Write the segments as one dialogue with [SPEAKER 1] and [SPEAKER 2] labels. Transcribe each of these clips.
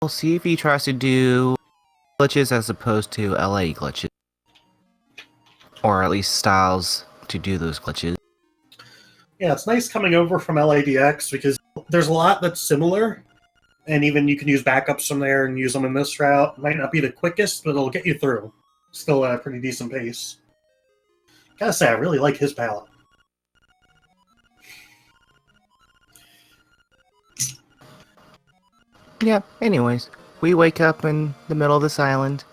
[SPEAKER 1] we'll see if he tries to do glitches as opposed to LA glitches. Or at least styles to do those glitches.
[SPEAKER 2] Yeah, it's nice coming over from LADX because there's a lot that's similar, and even you can use backups from there and use them in this route. Might not be the quickest, but it'll get you through. Still at a pretty decent pace. Gotta say, I really like his palette.
[SPEAKER 1] Yeah, anyways, we wake up in the middle of this island.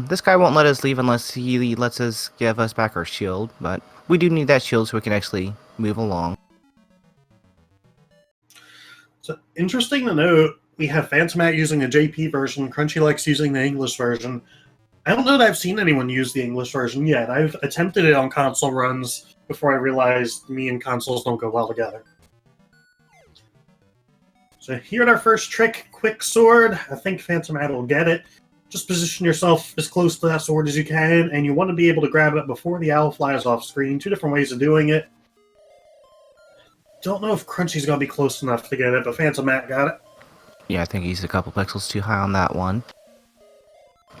[SPEAKER 1] This guy won't let us leave unless he lets us give us back our shield, but we do need that shield so we can actually move along.
[SPEAKER 2] So, interesting to note, we have PhantomMat using the JP version, KrunchyLex using the English version. I don't know that I've seen anyone use the English version yet. I've attempted it on console runs before I realized me and consoles don't go well together. So here at our first trick, Quick Sword. I think PhantomMat will get it. Just position yourself as close to that sword as you can, and you want to be able to grab it before the owl flies off screen. Two different ways of doing it. Don't know if Crunchy's going to be close enough to get it, but PhantomMat got it.
[SPEAKER 1] Yeah, I think he's a couple pixels too high on that one.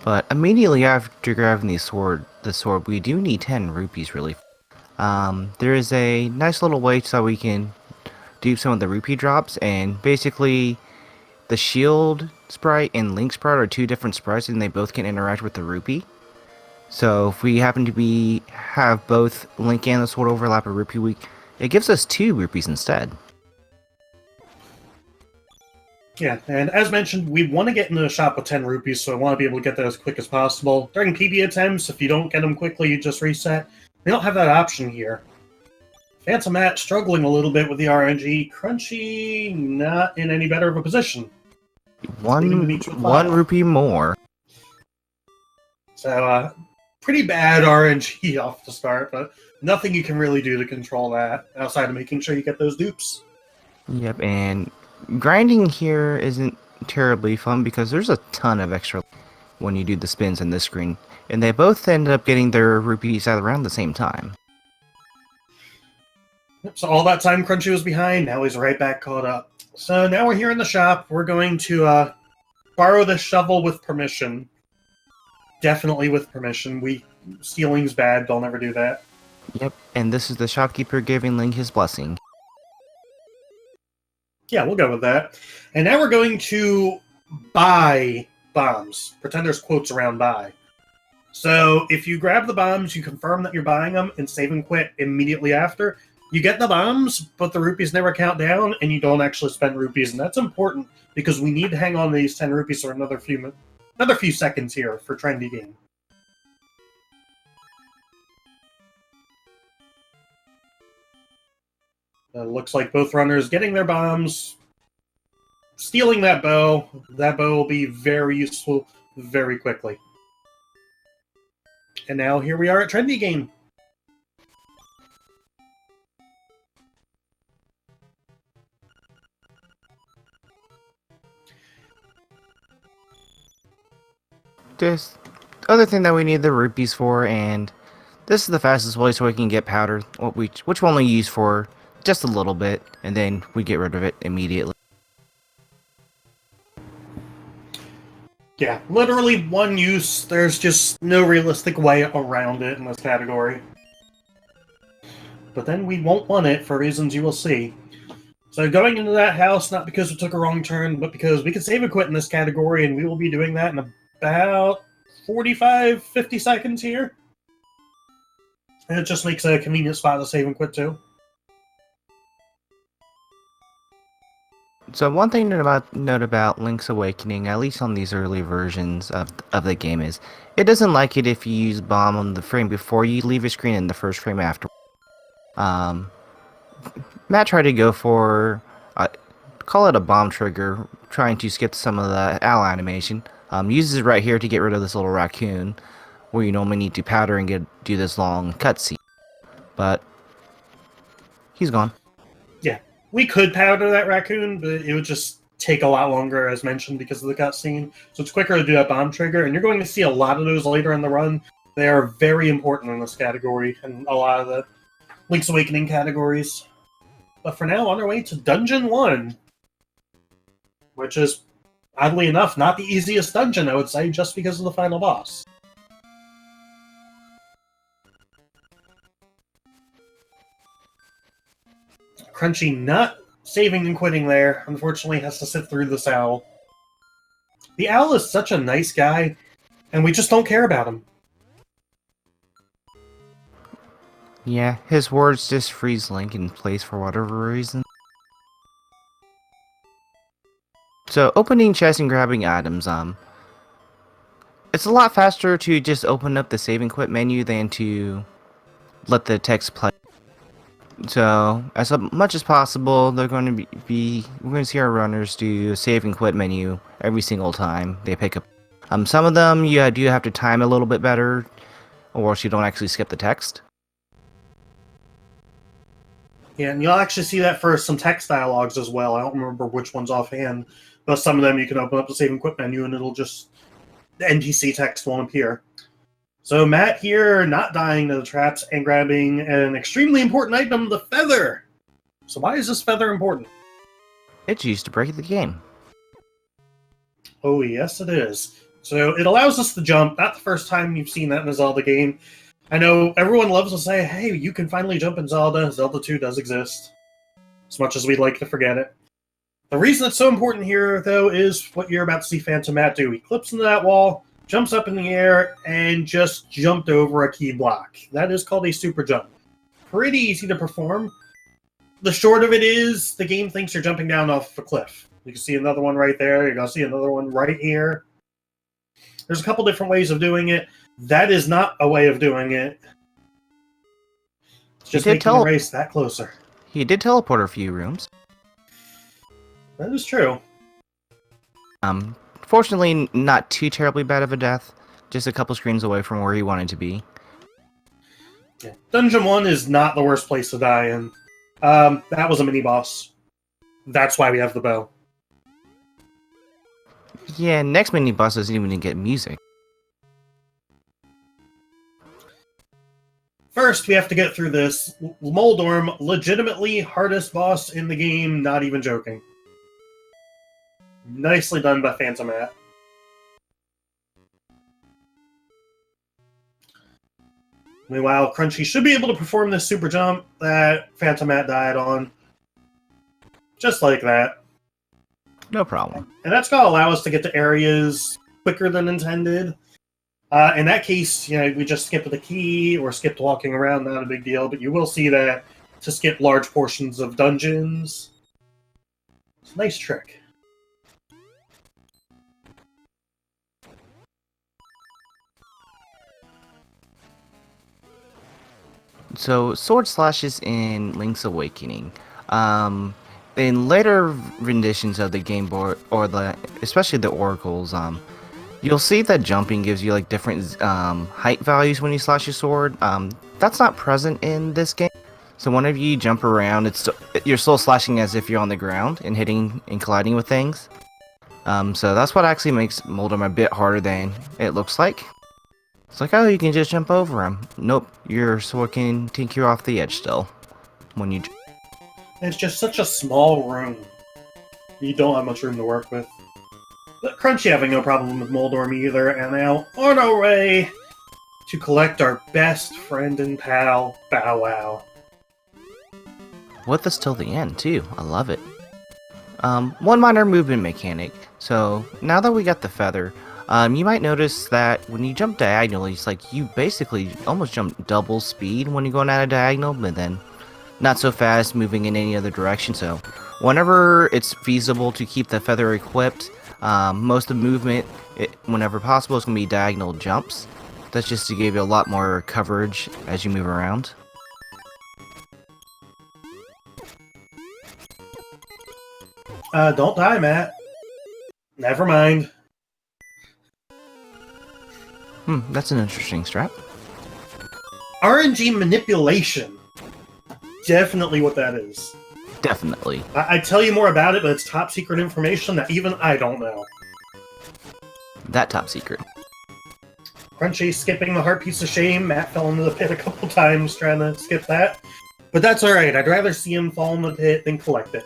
[SPEAKER 1] But immediately after grabbing the sword, we do need 10 rupees, really. There is a nice little way so we can do some of the rupee drops, and basically the shield sprite and Link sprite are two different sprites, and they both can interact with the rupee. So if we happen to have both Link and the sword overlap a rupee, it gives us 2 rupees instead.
[SPEAKER 2] Yeah, and as mentioned, we want to get into the shop with 10 rupees, so I want to be able to get that as quick as possible. During PB attempts, if you don't get them quickly, you just reset. We don't have that option here. PhantomMat struggling a little bit with the RNG. Crunchy not in any better of a position.
[SPEAKER 1] One rupee more.
[SPEAKER 2] So, pretty bad RNG off the start, but nothing you can really do to control that outside of making sure you get those dupes.
[SPEAKER 1] Yep, and grinding here isn't terribly fun because there's a ton of extra when you do the spins in this screen, and they both end up getting their rupees at around the same time.
[SPEAKER 2] So all that time Crunchy was behind, now he's right back caught up. So now we're here in the shop. We're going to borrow the shovel with permission. Definitely with permission. Stealing's bad, don't ever do that.
[SPEAKER 1] Yep, and this is the shopkeeper giving Link his blessing.
[SPEAKER 2] Yeah, we'll go with that. And now we're going to buy bombs. Pretend there's quotes around buy. So if you grab the bombs, you confirm that you're buying them, and save and quit immediately after. You get the bombs, but the rupees never count down, and you don't actually spend rupees. And that's important, because we need to hang on to these 10 rupees for another few seconds here for Trendy Game. Looks like both runners getting their bombs, stealing that bow. That bow will be very useful very quickly. And now here we are at Trendy Game.
[SPEAKER 1] This other thing that we need the rupees for, and this is the fastest way so we can get powder, which we'll only use for just a little bit, and then we get rid of it immediately.
[SPEAKER 2] Yeah, literally one use. There's just no realistic way around it in this category. But then we won't want it for reasons you will see. So going into that house, not because we took a wrong turn, but because we can save and quit in this category, and we will be doing that in about 45, 50 seconds here. And it just makes a convenient spot to save and quit too.
[SPEAKER 1] So one thing to note about Link's Awakening, at least on these early versions of the game, is it doesn't like it if you use bomb on the frame before you leave a screen and the first frame after. Matt tried to go for, call it a bomb trigger, trying to skip some of the owl animation. Uses it right here to get rid of this little raccoon, where you normally need to powder and do this long cutscene. But he's gone.
[SPEAKER 2] Yeah, we could powder that raccoon, but it would just take a lot longer, as mentioned, because of the cutscene. So it's quicker to do that bomb trigger, and you're going to see a lot of those later in the run. They are very important in this category, and a lot of the Link's Awakening categories. But for now, on our way to Dungeon 1, which is Oddly enough, not the easiest dungeon, I would say, just because of the final boss. Crunchy not saving and quitting there. Unfortunately, has to sit through this owl. The owl is such a nice guy, and we just don't care about him.
[SPEAKER 1] Yeah, his words just freeze Link in place for whatever reason. So, opening chests and grabbing items, it's a lot faster to just open up the save and quit menu than to let the text play. So, as much as possible, they're going to we're going to see our runners do a save and quit menu every single time they pick up. Some of them you do have to time a little bit better, or else you don't actually skip the text.
[SPEAKER 2] Yeah, and you'll actually see that for some text dialogues as well. I don't remember which ones offhand, but some of them you can open up the save and quit menu and it'll just... the NPC text won't appear. So Matt here not dying to the traps and grabbing an extremely important item, the feather. So why is this feather important?
[SPEAKER 1] It's used to break the game.
[SPEAKER 2] Oh yes it is. So it allows us to jump. Not the first time you've seen that in a Zelda game. I know everyone loves to say, hey, you can finally jump in Zelda. Zelda 2 does exist. As much as we'd like to forget it. The reason it's so important here, though, is what you're about to see PhantomMat do. He clips into that wall, jumps up in the air, and just jumped over a key block. That is called a super jump. Pretty easy to perform. The short of it is, the game thinks you're jumping down off a cliff. You can see another one right there. You're going to see another one right here. There's a couple different ways of doing it. That is not a way of doing it. It's just making the race that closer.
[SPEAKER 1] He did teleport a few rooms.
[SPEAKER 2] That is true.
[SPEAKER 1] Fortunately, not too terribly bad of a death. Just a couple screens away from where he wanted to be.
[SPEAKER 2] Yeah. Dungeon 1 is not the worst place to die in. That was a mini-boss. That's why we have the bow.
[SPEAKER 1] Yeah, next mini-boss doesn't even get music.
[SPEAKER 2] First, we have to get through this. Moldorm, legitimately hardest boss in the game, not even joking. Nicely done by PhantomMat. Meanwhile, Crunchy should be able to perform this super jump that PhantomMat died on. Just like that.
[SPEAKER 1] No problem.
[SPEAKER 2] And that's going to allow us to get to areas quicker than intended. In that case, we just skipped the key or skipped walking around, not a big deal, but you will see that to skip large portions of dungeons. It's a nice trick.
[SPEAKER 1] So, sword slashes in Link's Awakening. In later renditions of the game board, or especially the oracles, you'll see that jumping gives you like different height values when you slash your sword. That's not present in this game. So whenever you jump around, you're still slashing as if you're on the ground and hitting and colliding with things. So that's what actually makes Moldorm a bit harder than it looks like. It's like, oh, you can just jump over him. Nope, your sword can take you off the edge still. When you.
[SPEAKER 2] It's just such a small room. You don't have much room to work with. But Crunchy having no problem with Moldorm either, and now on our way to collect our best friend and pal, Bow Wow.
[SPEAKER 1] With us till the end, too. I love it. One minor movement mechanic. So, now that we got the feather, you might notice that when you jump diagonally, it's like you basically almost jump double speed when you're going at a diagonal, but then not so fast moving in any other direction. So, whenever it's feasible to keep the feather equipped, most of the movement, whenever possible, is going to be diagonal jumps. That's just to give you a lot more coverage as you move around.
[SPEAKER 2] Don't die, Matt. Never mind.
[SPEAKER 1] That's an interesting strat.
[SPEAKER 2] RNG manipulation. Definitely what that is.
[SPEAKER 1] Definitely.
[SPEAKER 2] I'd tell you more about it, but it's top secret information that even I don't know.
[SPEAKER 1] That top secret.
[SPEAKER 2] Crunchy skipping the heart piece of shame. Matt fell into the pit a couple times trying to skip that. But that's alright. I'd rather see him fall in the pit than collect it.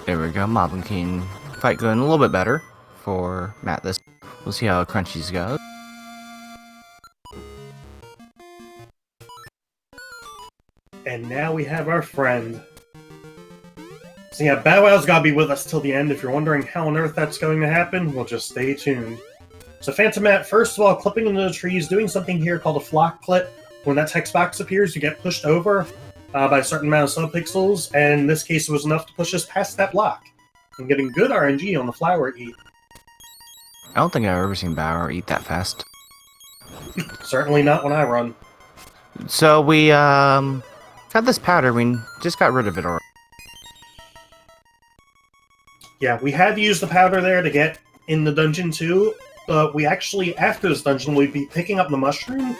[SPEAKER 1] There we go. Moblin King fight going a little bit better for Matt this. We'll see how Crunchy's goes.
[SPEAKER 2] And now we have our friend. So yeah, Bow Wow's gotta be with us till the end. If you're wondering how on earth that's going to happen, well, just stay tuned. So PhantomMat, first of all, clipping into the trees, doing something here called a flock clip. When that text box appears, you get pushed over by a certain amount of subpixels, and in this case it was enough to push us past that block. I'm getting good RNG on the flower eat.
[SPEAKER 1] I don't think I've ever seen Bauer eat that fast.
[SPEAKER 2] Certainly not when I run.
[SPEAKER 1] So we got this powder. We just got rid of it already.
[SPEAKER 2] Yeah, we had to use the powder there to get in the dungeon too, but we actually, after this dungeon, we'd be picking up the mushroom.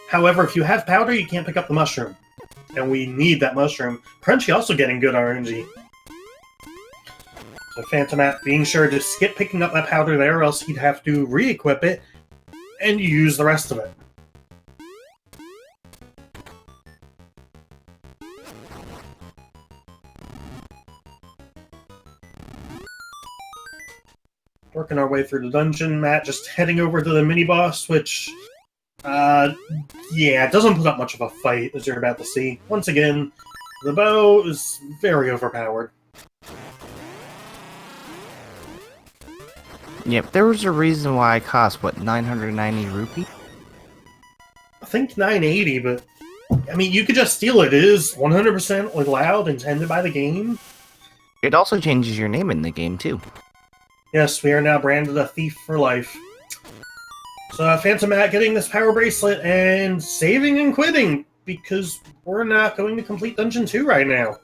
[SPEAKER 2] However, if you have powder, you can't pick up the mushroom. And we need that mushroom. Crunchy also getting good RNG. So PhantomMat being sure to skip picking up that powder there, or else he'd have to re-equip it and use the rest of it. Working our way through the dungeon, Matt just heading over to the mini-boss, which, yeah, it doesn't put up much of a fight, as you're about to see. Once again, the bow is very overpowered.
[SPEAKER 1] Yep, there was a reason why it cost, what, 990 rupee?
[SPEAKER 2] I think 980, but, I mean, you could just steal it. It is 100% allowed, intended by the game.
[SPEAKER 1] It also changes your name in the game, too.
[SPEAKER 2] Yes, we are now branded a thief for life. So PhantomMat getting this power bracelet and saving and quitting, because we're not going to complete Dungeon 2 right now.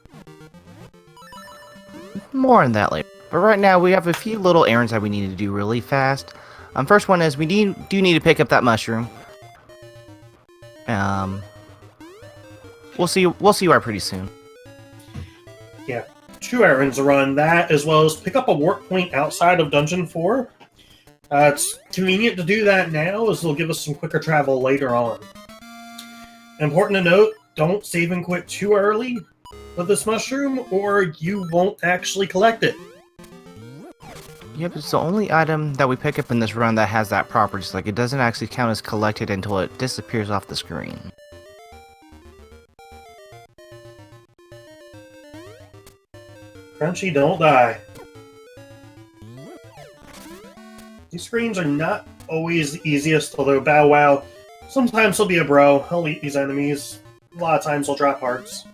[SPEAKER 1] More on that later. But right now, we have a few little errands that we need to do really fast. First one is we do need to pick up that mushroom. We'll see why pretty soon.
[SPEAKER 2] Yeah, 2 errands to run. That, as well as pick up a warp point outside of Dungeon 4. It's convenient to do that now, as it'll give us some quicker travel later on. Important to note, don't save and quit too early with this mushroom, or you won't actually collect it.
[SPEAKER 1] Yep, it's the only item that we pick up in this run that has that property. It's like it doesn't actually count as collected until it disappears off the screen.
[SPEAKER 2] Crunchy, don't die. These screens are not always the easiest, although Bow Wow, sometimes he'll be a bro, he'll eat these enemies. A lot of times he'll drop hearts.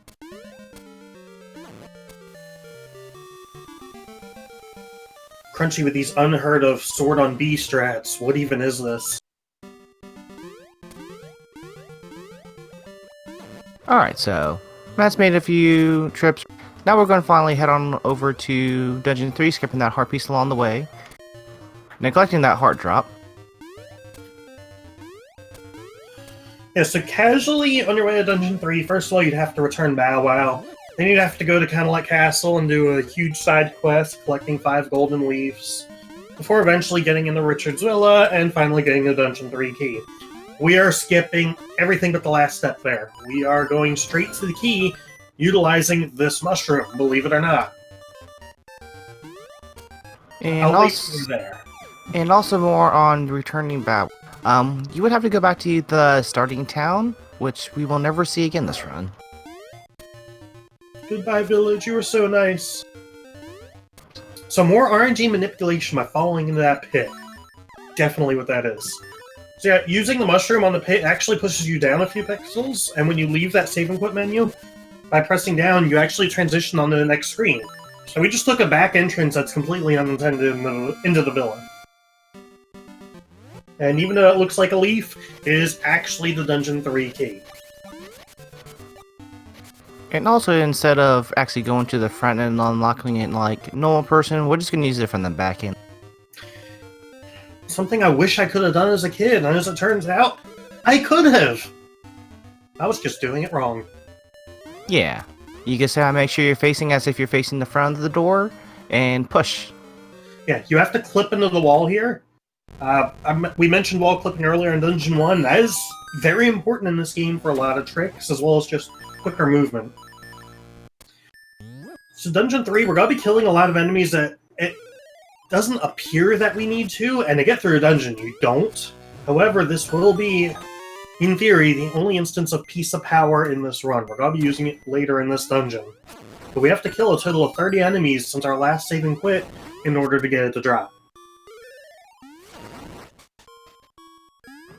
[SPEAKER 2] Crunchy with these unheard of sword on B strats. What even is this?
[SPEAKER 1] Alright, so Matt's made a few trips. Now we're going to finally head on over to Dungeon 3, skipping that heart piece along the way. Neglecting that heart drop.
[SPEAKER 2] Yeah, so casually on your way to Dungeon 3, first of all, you'd have to return Bow Wow. Then you'd have to go to KrunchyLex Castle and do a huge side quest, collecting 5 golden leaves, before eventually getting into Richard's Villa, and finally getting the Dungeon 3 key. We are skipping everything but the last step there. We are going straight to the key, utilizing this mushroom, believe it or not.
[SPEAKER 1] And also more on returning back. You would have to go back to the starting town, which we will never see again this run.
[SPEAKER 2] Goodbye, village. You were so nice. So more RNG manipulation by falling into that pit. Definitely what that is. So yeah, using the mushroom on the pit actually pushes you down a few pixels, and when you leave that save and quit menu, by pressing down, you actually transition onto the next screen. So we just took a back entrance that's completely unintended into the villa. And even though it looks like a leaf, it is actually the Dungeon 3 key.
[SPEAKER 1] And also, instead of actually going to the front and unlocking it like a normal person, we're just going to use it from the back end.
[SPEAKER 2] Something I wish I could have done as a kid, and as it turns out, I could have! I was just doing it wrong.
[SPEAKER 1] Yeah. You can say, make sure you're facing as if you're facing the front of the door, and push.
[SPEAKER 2] Yeah, you have to clip into the wall here. We mentioned wall clipping earlier in Dungeon 1. That is very important in this game for a lot of tricks, as well as just quicker movement. So Dungeon 3, we're going to be killing a lot of enemies that it doesn't appear that we need to, and to get through a dungeon, you don't. However, this will be, in theory, the only instance of Piece of Power in this run. We're going to be using it later in this dungeon. But we have to kill a total of 30 enemies since our last save and quit in order to get it to drop.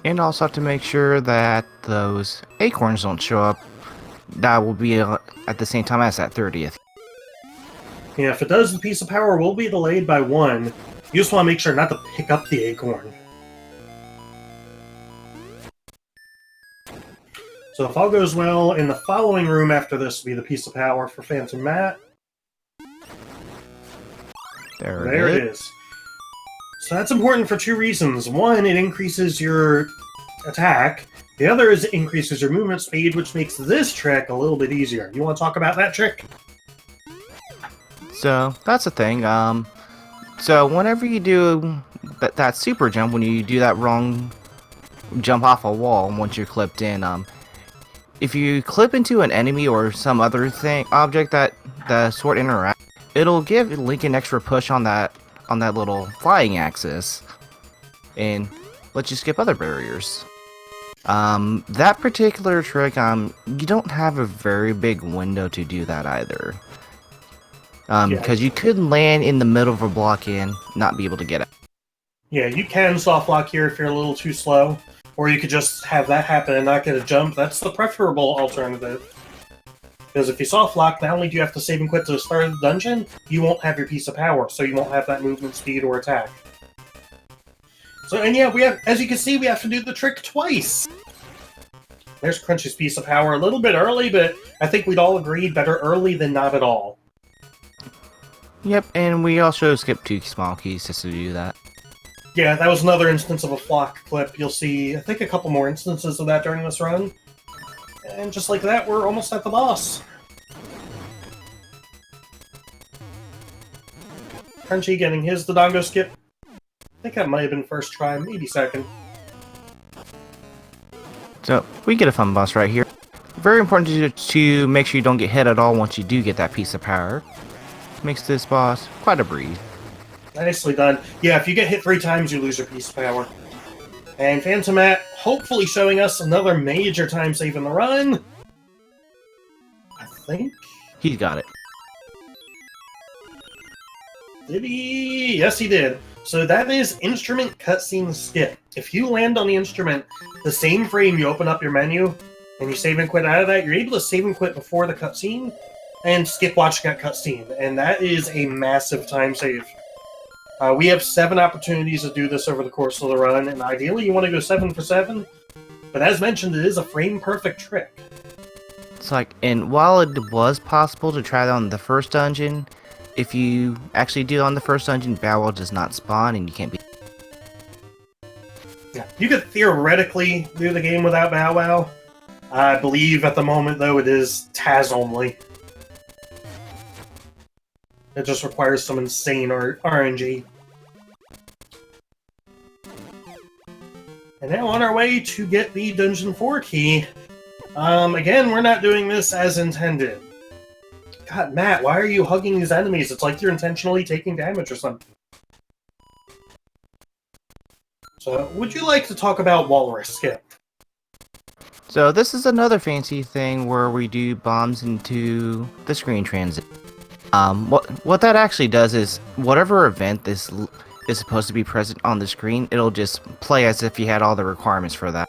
[SPEAKER 1] And also have to make sure that those acorns don't show up. That will be at the same time as that 30th.
[SPEAKER 2] Yeah, if it does, the Piece of Power will be delayed by 1. You just want to make sure not to pick up the acorn. So if all goes well, in the following room after this will be the Piece of Power for PhantomMat.
[SPEAKER 1] There
[SPEAKER 2] it is. So that's important for 2 reasons. One, it increases your attack. The other is it increases your movement speed, which makes this trick a little bit easier. You want to talk about that trick?
[SPEAKER 1] So that's the thing. So whenever you do that super jump, when you do that wrong jump off a wall, once you're clipped in, if you clip into an enemy or some other object that the sword interacts, it'll give Link an extra push on that little flying axis, and let you skip other barriers. That particular trick, you don't have a very big window to do that either. Because you could land in the middle of a block and not be able to get it.
[SPEAKER 2] Yeah, you can soft lock here if you're a little too slow, or you could just have that happen and not get a jump. That's the preferable alternative. Because if you soft lock, not only do you have to save and quit to the start of the dungeon, you won't have your Piece of Power, so you won't have that movement speed or attack. So, and yeah, as you can see, we have to do the trick twice. There's Crunchy's Piece of Power a little bit early, but I think we'd all agree better early than not at all.
[SPEAKER 1] Yep, and we also skipped 2 small keys just to do that.
[SPEAKER 2] Yeah, that was another instance of a flock clip. You'll see, I think, a couple more instances of that during this run. And just like that, we're almost at the boss. Crunchy getting his Dodongo skip. I think that might have been first try, maybe second.
[SPEAKER 1] So, we get a fun boss right here. Very important to make sure you don't get hit at all once you do get that Piece of Power. Makes this boss quite a breeze.
[SPEAKER 2] Nicely done. Yeah, if you get hit 3 times, you lose your Piece of Power. And PhantomMat hopefully showing us another major time save in the run. I think.
[SPEAKER 1] He's got it.
[SPEAKER 2] Did he? Yes, he did. So that is Instrument Cutscene Skip. If you land on the instrument, the same frame you open up your menu, and you save and quit out of that, you're able to save and quit before the cutscene, and skip watching that cutscene. And that is a massive time save. We have 7 opportunities to do this over the course of the run, and ideally you want to go 7 for 7. But as mentioned, it is a frame-perfect trick.
[SPEAKER 1] It's like, and while it was possible to try that on the first dungeon, if you actually do it on the first dungeon, Bow Wow does not spawn, and you can't be...
[SPEAKER 2] Yeah, you could theoretically do the game without Bow Wow. I believe at the moment, though, it is Taz only. It just requires some insane RNG. And now on our way to get the Dungeon 4 key. Again, we're not doing this as intended. God, Matt, why are you hugging these enemies? It's like you're intentionally taking damage or something. So, would you like to talk about Walrus Skip?
[SPEAKER 1] So this is another fancy thing where we do bombs into the screen transit. What that actually does is whatever event this is supposed to be present on the screen, it'll just play as if you had all the requirements for that.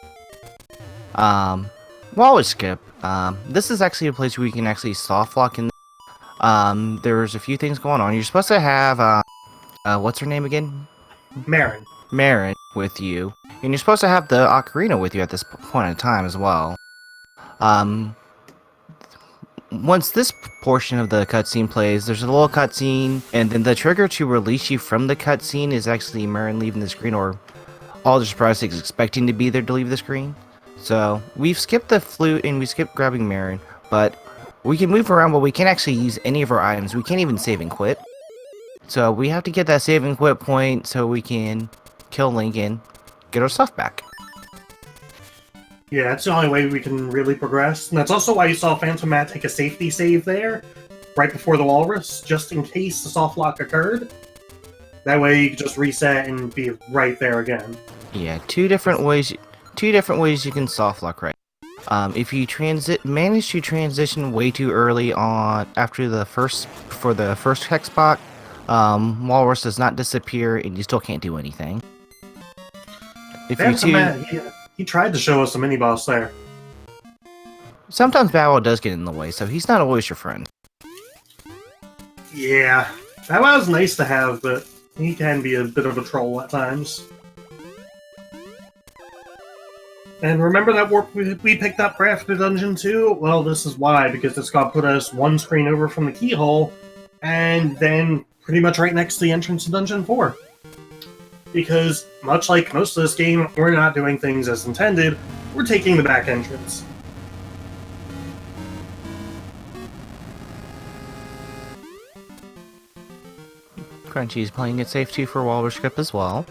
[SPEAKER 1] Walrus Skip. This is actually a place where you can actually soft lock in. There's a few things going on. You're supposed to have what's her name again? Marin with you, and you're supposed to have the ocarina with you at this point in time as well. Once this portion of the cutscene plays, there's a little cutscene, and then the trigger to release you from the cutscene is actually Marin leaving the screen, or all the surprise is expecting to be there to leave the screen. So we've skipped the flute and we skipped grabbing Marin, but we can move around, but we can't actually use any of our items. We can't even save and quit. So we have to get that save and quit point so we can kill Link and get our stuff back.
[SPEAKER 2] Yeah, that's the only way we can really progress. And that's also why you saw PhantomMat take a safety save there. right before the walrus, just in case the soft lock occurred. That way you can just reset and be right there again.
[SPEAKER 1] Yeah, two different ways you can soft lock right. If you manage to transition way too early on after the first hex spot, walrus does not disappear and you still can't do anything. If you
[SPEAKER 2] PhantomMat, he tried to show us a mini boss there.
[SPEAKER 1] Sometimes Bow does get in the way, so he's not always your friend.
[SPEAKER 2] Yeah, that was nice to have, but he can be a bit of a troll at times. And remember that warp we picked up for after Dungeon 2? Well, this is why, because it's got to put us one screen over from the keyhole, and then pretty much right next to the entrance to Dungeon 4. Because, much like most of this game, we're not doing things as intended, we're taking the back entrance.
[SPEAKER 1] Crunchy's playing it safe too for Walrus Grip as well.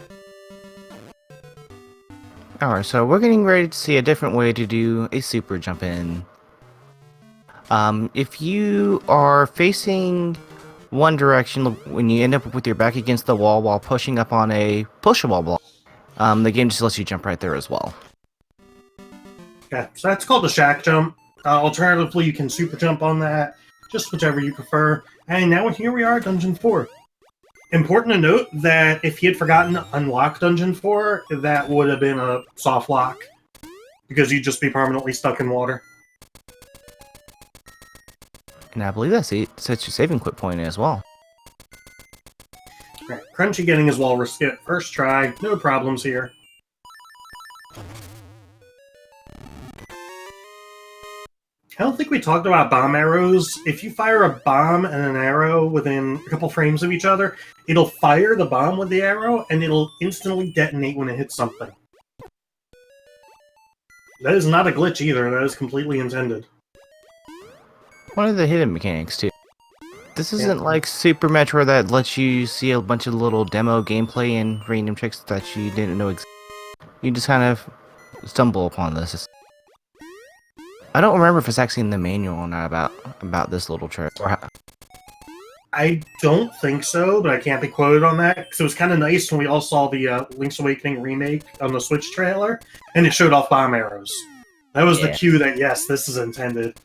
[SPEAKER 1] Alright, so we're getting ready to see a different way to do a super jump in. If you are facing one direction when you end up with your back against the wall while pushing up on a pushable block, the game just lets you jump right there as well.
[SPEAKER 2] Okay, so that's called the shack jump. Alternatively, you can super jump on that, just whichever you prefer. And now here we are at Dungeon 4. Important to note that if he had forgotten to unlock Dungeon 4, that would have been a soft lock, because you'd just be permanently stuck in water.
[SPEAKER 1] And I believe that's it. Sets your saving quit point as well.
[SPEAKER 2] Right, Crunchy getting his walrus skip first try, no problems here. I don't think we talked about bomb arrows. If you fire a bomb and an arrow within a couple frames of each other, it'll fire the bomb with the arrow, and it'll instantly detonate when it hits something. That is not a glitch either, that is completely intended.
[SPEAKER 1] One of the hidden mechanics too. This isn't like Super Metroid that lets you see a bunch of little demo gameplay and random tricks that you didn't know existed. You just kind of stumble upon this. I don't remember if it's actually in the manual or not about this little trick.
[SPEAKER 2] I don't think so, but I can't be quoted on that, because it was kind of nice when we all saw the Link's Awakening remake on the Switch trailer, and it showed off bomb arrows. That was the cue that, yes, this is intended.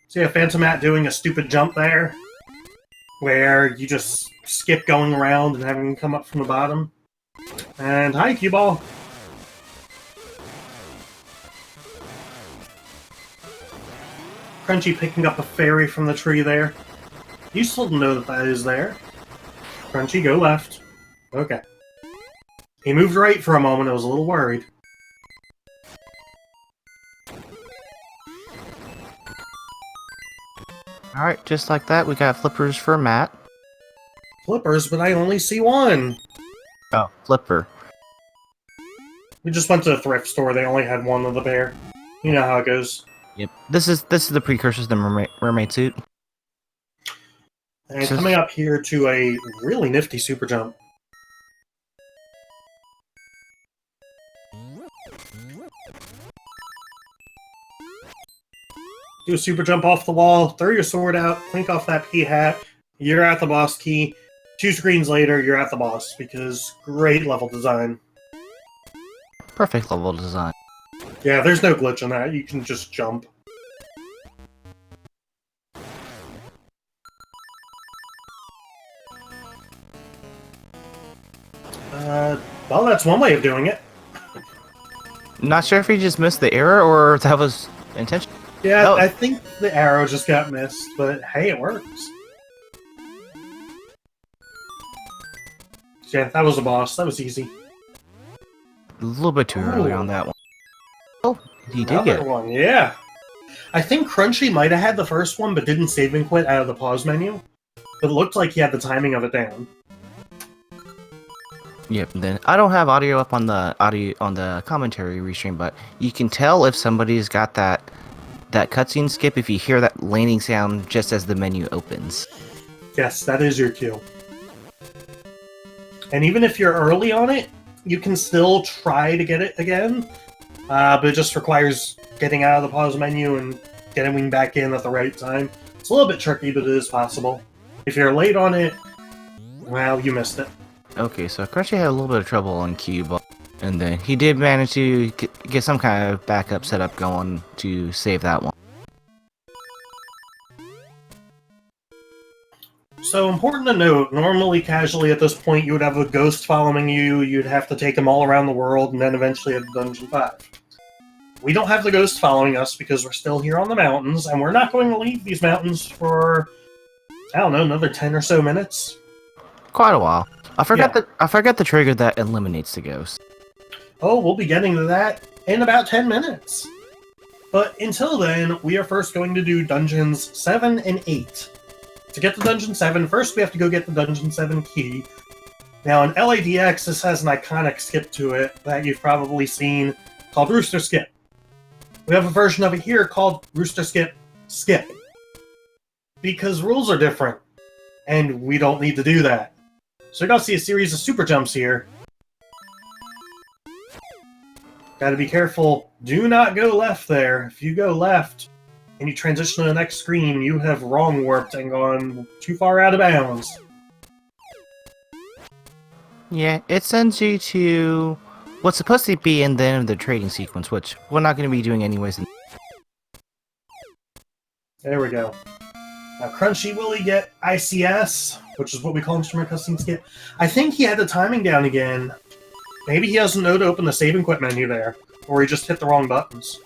[SPEAKER 2] So yeah, PhantomMat doing a stupid jump there, where you just skip going around and having him come up from the bottom. And hi, Cue Ball! Crunchy picking up a fairy from the tree there. Useful to know that that is there. Crunchy, go left. Okay. He moved right for a moment, I was a little worried.
[SPEAKER 1] Alright, just like that, we got flippers for Matt.
[SPEAKER 2] Flippers, but I only see one!
[SPEAKER 1] Oh, flipper.
[SPEAKER 2] We just went to the thrift store, they only had one of the pair. You know how it goes.
[SPEAKER 1] Yep. This is the precursor to the mermaid suit.
[SPEAKER 2] And coming up here to a really nifty super jump. Do a super jump off the wall, throw your sword out, clink off that P-hat, you're at the boss key. 2 screens later, you're at the boss, because great level design.
[SPEAKER 1] Perfect level design.
[SPEAKER 2] Yeah, there's no glitch on that, you can just jump. Well, that's one way of doing it.
[SPEAKER 1] Not sure if he just missed the error or if that was intentional.
[SPEAKER 2] Yeah, I think the arrow just got missed, but hey, it works. Yeah, that was a boss. That was easy.
[SPEAKER 1] A little bit too early on that one. Oh, he did get it.
[SPEAKER 2] One, yeah. I think Crunchy might have had the first one, but didn't save and quit out of the pause menu. But it looked like he had the timing of it down.
[SPEAKER 1] Yep. Then I don't have audio up on the commentary restream, but you can tell if somebody's got that cutscene skip if you hear that landing sound just as the menu opens.
[SPEAKER 2] Yes, that is your cue. And even if you're early on it, you can still try to get it again, but it just requires getting out of the pause menu and getting back in at the right time. It's a little bit tricky, but it is possible. If you're late on it, well, you missed it.
[SPEAKER 1] Okay, so Crunchy had a little bit of trouble on Cube, and then he did manage to get some kind of backup setup going to save that one.
[SPEAKER 2] So, important to note, normally, casually at this point, you would have a ghost following you, you'd have to take them all around the world, and then eventually at Dungeon 5. We don't have the ghost following us because we're still here on the mountains, and we're not going to leave these mountains for, I don't know, another 10 or so minutes.
[SPEAKER 1] Quite a while. I forgot the trigger that eliminates the ghost.
[SPEAKER 2] Oh, we'll be getting to that in about 10 minutes. But until then, we are first going to do Dungeons 7 and 8. To get to Dungeon 7, first we have to go get the Dungeon 7 key. Now, in LADX, this has an iconic skip to it that you've probably seen called Rooster Skip. We have a version of it here called Rooster Skip Skip. Because rules are different, and we don't need to do that. So you're going to see a series of super jumps here. Gotta be careful. Do not go left there. If you go left, and you transition to the next screen, you have wrong warped and gone too far out of bounds.
[SPEAKER 1] Yeah, it sends you to what's supposed to be in the end of the trading sequence, which we're not going to be doing anyways.
[SPEAKER 2] There we go. Now, Crunchy will he get ICS, which is what we call instrument cutscene skip. I think he had the timing down again. Maybe he doesn't know to open the save and quit menu there, or he just hit the wrong buttons.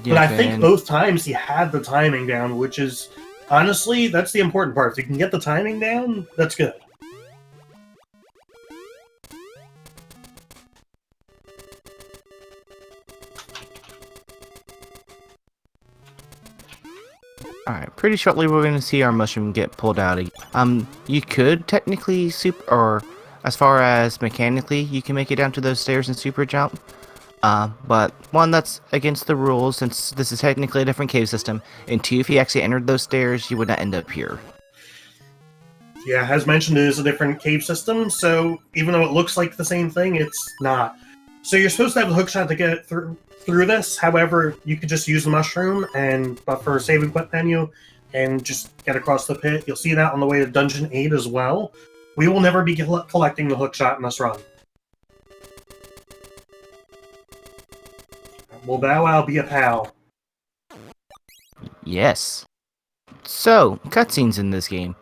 [SPEAKER 1] Yeah,
[SPEAKER 2] but I think both times he had the timing down, which is, honestly, that's the important part. If you can get the timing down, that's good.
[SPEAKER 1] Alright, pretty shortly we're going to see our mushroom get pulled out again. You could technically or as far as mechanically, you can make it down to those stairs and super jump. But one, that's against the rules since this is technically a different cave system, and two, if you actually entered those stairs, you would not end up here.
[SPEAKER 2] Yeah, as mentioned, it is a different cave system, so even though it looks like the same thing, it's not. So you're supposed to have the hookshot to get through this, however, you could just use the mushroom and buffer save and quit menu and just get across the pit. You'll see that on the way to Dungeon 8 as well. We will never be collecting the hookshot in this run. Will Bow Wow be a pal?
[SPEAKER 1] Yes. So, cutscenes in this game.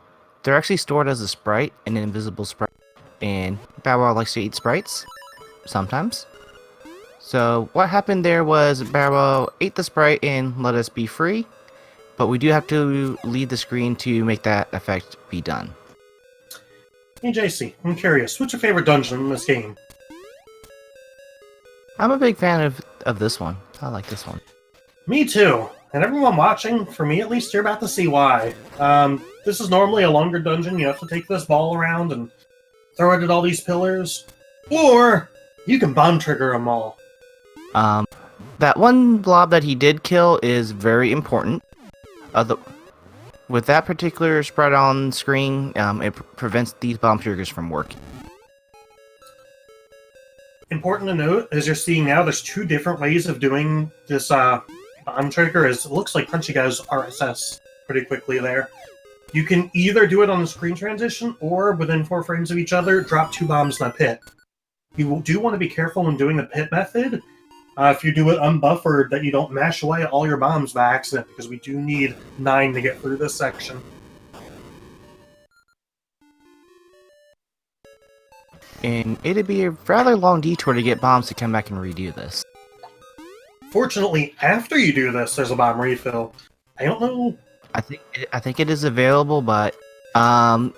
[SPEAKER 1] They're actually stored as a sprite, an invisible sprite. And Bow Wow likes to eat sprites. Sometimes. So, what happened there was Bow Wow ate the sprite and let us be free. But we do have to leave the screen to make that effect be done.
[SPEAKER 2] Hey JC, I'm curious, what's your favorite dungeon in this game?
[SPEAKER 1] I'm a big fan of this one. I like this one.
[SPEAKER 2] Me too. And everyone watching, for me at least, you're about to see why. This is normally a longer dungeon. You have to take this ball around and throw it at all these pillars. Or you can bomb trigger them all.
[SPEAKER 1] That one blob that he did kill is very important. With that particular sprite on screen, it prevents these bomb triggers from working.
[SPEAKER 2] Important to note, as you're seeing now, there's two different ways of doing this bomb trigger. It looks like Crunchy goes RSS pretty quickly there. You can either do it on the screen transition, or within 4 frames of each other, drop 2 bombs in the pit. You do want to be careful when doing the pit method. If you do it unbuffered, that you don't mash away all your bombs by accident, because we do need 9 to get through this section.
[SPEAKER 1] And it'd be a rather long detour to get bombs to come back and redo this.
[SPEAKER 2] Fortunately, after you do this, there's a bomb refill. I don't know.
[SPEAKER 1] I think it is available, but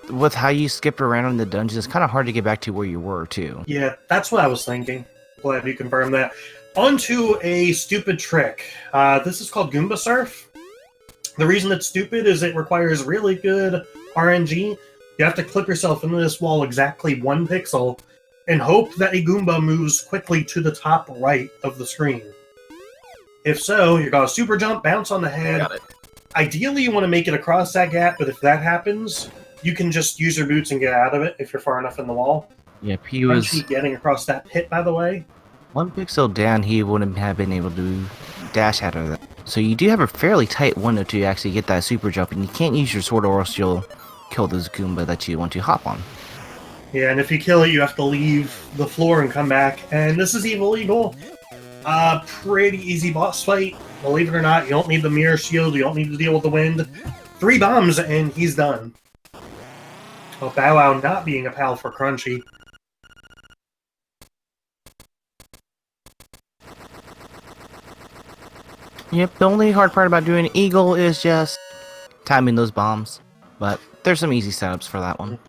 [SPEAKER 1] with how you skipped around in the dungeons, it's kind of hard to get back to where you were too.
[SPEAKER 2] Yeah, that's what I was thinking. Glad you confirmed that. Onto a stupid trick. This is called Goomba Surf. The reason it's stupid is it requires really good RNG. You have to clip yourself into this wall exactly 1 pixel and hope that a Goomba moves quickly to the top right of the screen. If so, you're going to super jump, bounce on the head.
[SPEAKER 1] Got it.
[SPEAKER 2] Ideally, you want to make it across that gap, but if that happens, you can just use your boots and get out of it if you're far enough in the wall.
[SPEAKER 1] Yep, he was
[SPEAKER 2] Crunchy getting across that pit, by the way.
[SPEAKER 1] 1 pixel down. He wouldn't have been able to dash out of that. So you do have a fairly tight window to actually get that super jump, and you can't use your sword or else you'll kill those Goomba that you want to hop on.
[SPEAKER 2] Yeah, and if you kill it, you have to leave the floor and come back. And this is illegal. Pretty easy boss fight. Believe it or not, you don't need the mirror shield, you don't need to deal with the wind. 3 bombs and he's done. Oh, Bow Wow not being a pal for Crunchy.
[SPEAKER 1] Yep, the only hard part about doing Eagle is just timing those bombs. But there's some easy setups for that one.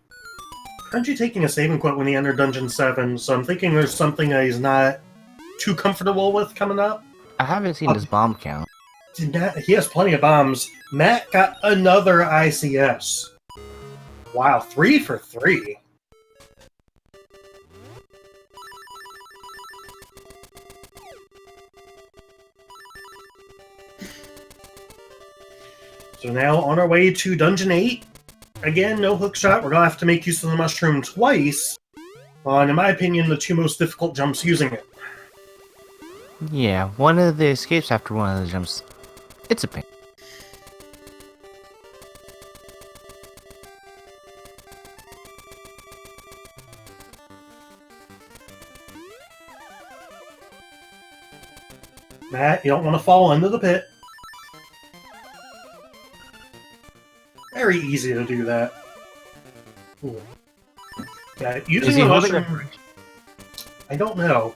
[SPEAKER 2] Crunchy taking a save and quit when he entered Dungeon 7, so I'm thinking there's something that he's not too comfortable with coming up.
[SPEAKER 1] I haven't seen his bomb count.
[SPEAKER 2] He has plenty of bombs. Matt got another ICS. Wow, 3 for 3. So now on our way to Dungeon 8. Again, no hook shot. We're going to have to make use of the mushroom twice. On, in my opinion, the 2 most difficult jumps using it.
[SPEAKER 1] Yeah, one of the escapes after one of the jumps, it's a pain.
[SPEAKER 2] Matt, you don't want to fall into the pit. Very easy to do that. Ooh. Yeah, using the mushroom... I don't know.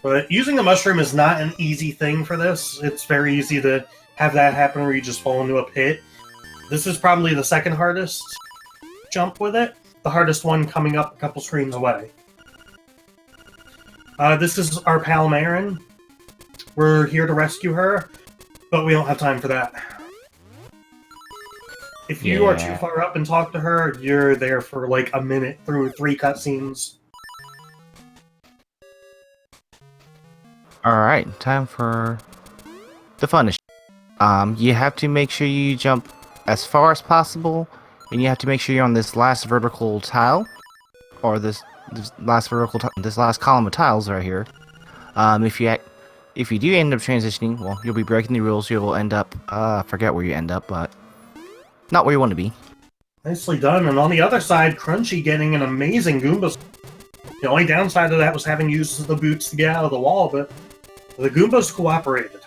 [SPEAKER 2] But using the mushroom is not an easy thing for this. It's very easy to have that happen where you just fall into a pit. This is probably the second hardest jump with it. The hardest one coming up a couple screens away. This is our pal Marin. We're here to rescue her, but we don't have time for that. If you are too far up and talk to her, you're there for like a minute through 3 cutscenes.
[SPEAKER 1] Alright, time for the finish. You have to make sure you jump as far as possible, and you have to make sure you're on this last vertical tile, or this last column of tiles right here. If you do end up transitioning, well, you'll be breaking the rules. You will end up, I forget where you end up, but not where you want to be.
[SPEAKER 2] Nicely done. And on the other side, Crunchy getting an amazing Goomba. The only downside of that was having used the boots to get out of the wall, but the Goombas cooperated.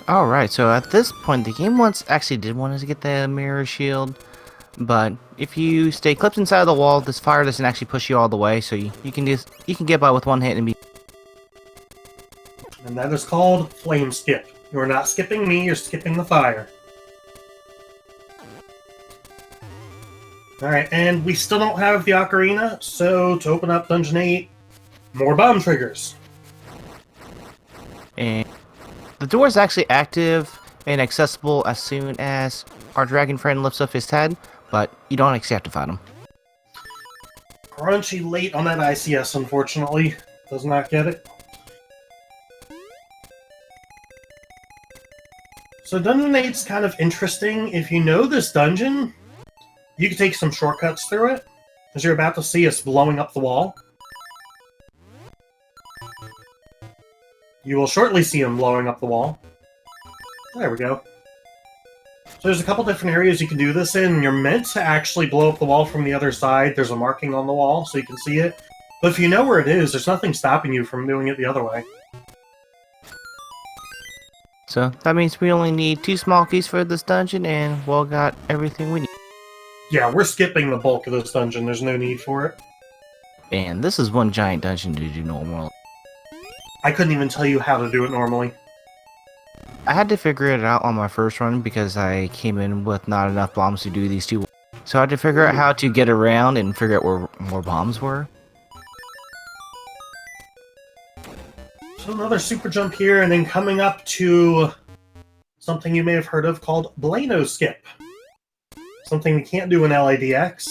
[SPEAKER 1] Alright, so at this point, the game actually did want us to get the mirror shield, but if you stay clipped inside of the wall, this fire doesn't actually push you all the way, so you can get by with one hit and be...
[SPEAKER 2] And that is called Flame Skip. You're not skipping me, you're skipping the fire. Alright, and we still don't have the ocarina, so to open up Dungeon 8, more bomb triggers.
[SPEAKER 1] And the door is actually active and accessible as soon as our dragon friend lifts up his head, but you don't actually have to fight him.
[SPEAKER 2] Crunchy late on that ICS, unfortunately. Does not get it. So Dungeon 8's kind of interesting. If you know this dungeon, you can take some shortcuts through it, as you're about to see us blowing up the wall. You will shortly see him blowing up the wall. There we go. So there's a couple different areas you can do this in. You're meant to actually blow up the wall from the other side. There's a marking on the wall, so you can see it. But if you know where it is, there's nothing stopping you from doing it the other way.
[SPEAKER 1] So that means we only need 2 small keys for this dungeon, and we'll got everything we need.
[SPEAKER 2] Yeah, we're skipping the bulk of this dungeon. There's no need for it.
[SPEAKER 1] And this is one giant dungeon to do normal.
[SPEAKER 2] I couldn't even tell you how to do it normally.
[SPEAKER 1] I had to figure it out on my first run because I came in with not enough bombs to do these 2. So I had to figure out how to get around and figure out where more bombs were.
[SPEAKER 2] So another super jump here, and then coming up to something you may have heard of called Blano Skip. Something we can't do in LADX,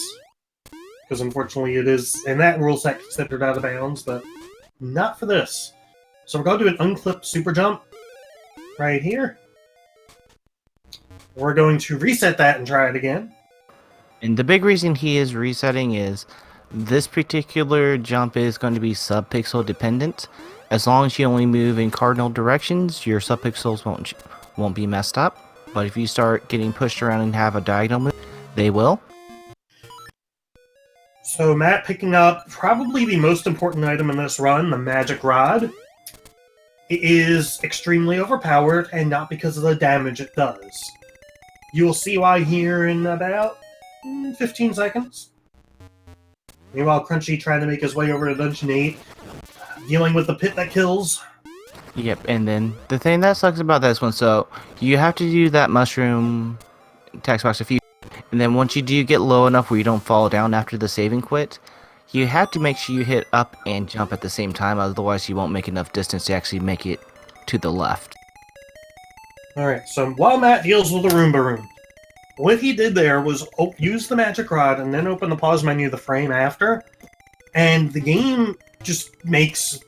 [SPEAKER 2] because unfortunately it is, in that rule set, considered out of bounds, but not for this. So we're going to do an unclipped super jump right here. We're going to reset that and try it again.
[SPEAKER 1] And the big reason he is resetting is this particular jump is going to be subpixel dependent. As long as you only move in cardinal directions, your subpixels won't be messed up. But if you start getting pushed around and have a diagonal move, they will.
[SPEAKER 2] So Matt picking up probably the most important item in this run, the magic rod. It is extremely overpowered, and not because of the damage it does. You will see why here in about 15 seconds. Meanwhile, Crunchy trying to make his way over to Dungeon 8, dealing with the pit that kills.
[SPEAKER 1] Yep, and then the thing that sucks about this one, so you have to do that mushroom text box a few, and then once you do get low enough where you don't fall down after the saving quit, you have to make sure you hit up and jump at the same time, otherwise you won't make enough distance to actually make it to the left.
[SPEAKER 2] Alright, so while Matt deals with the Roomba Room, what he did there was use the magic rod and then open the pause menu the frame after, and the game just makes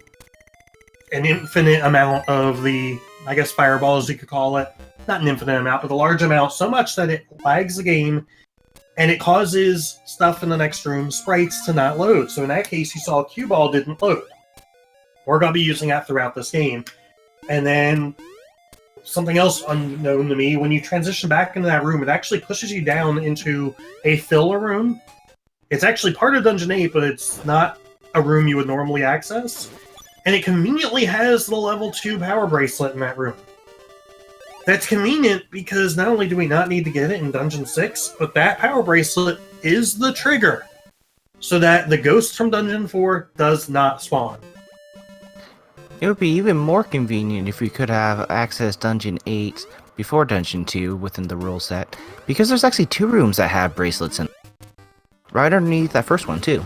[SPEAKER 2] an infinite amount of the, I guess, fireballs you could call it. Not an infinite amount, but a large amount, so much that it lags the game, and it causes stuff in the next room, sprites, to not load. So in that case, you saw cue ball didn't load. We're going to be using that throughout this game. And then something else unknown to me, when you transition back into that room, it actually pushes you down into a filler room. It's actually part of Dungeon 8, but it's not a room you would normally access. And it conveniently has the level 2 power bracelet in that room. That's convenient because not only do we not need to get it in Dungeon 6, but that power bracelet is the trigger, so that the ghost from Dungeon 4 does not spawn.
[SPEAKER 1] It would be even more convenient if we could have accessed Dungeon 8 before Dungeon 2 within the rule set, because there's actually 2 rooms that have bracelets in right underneath that first one too.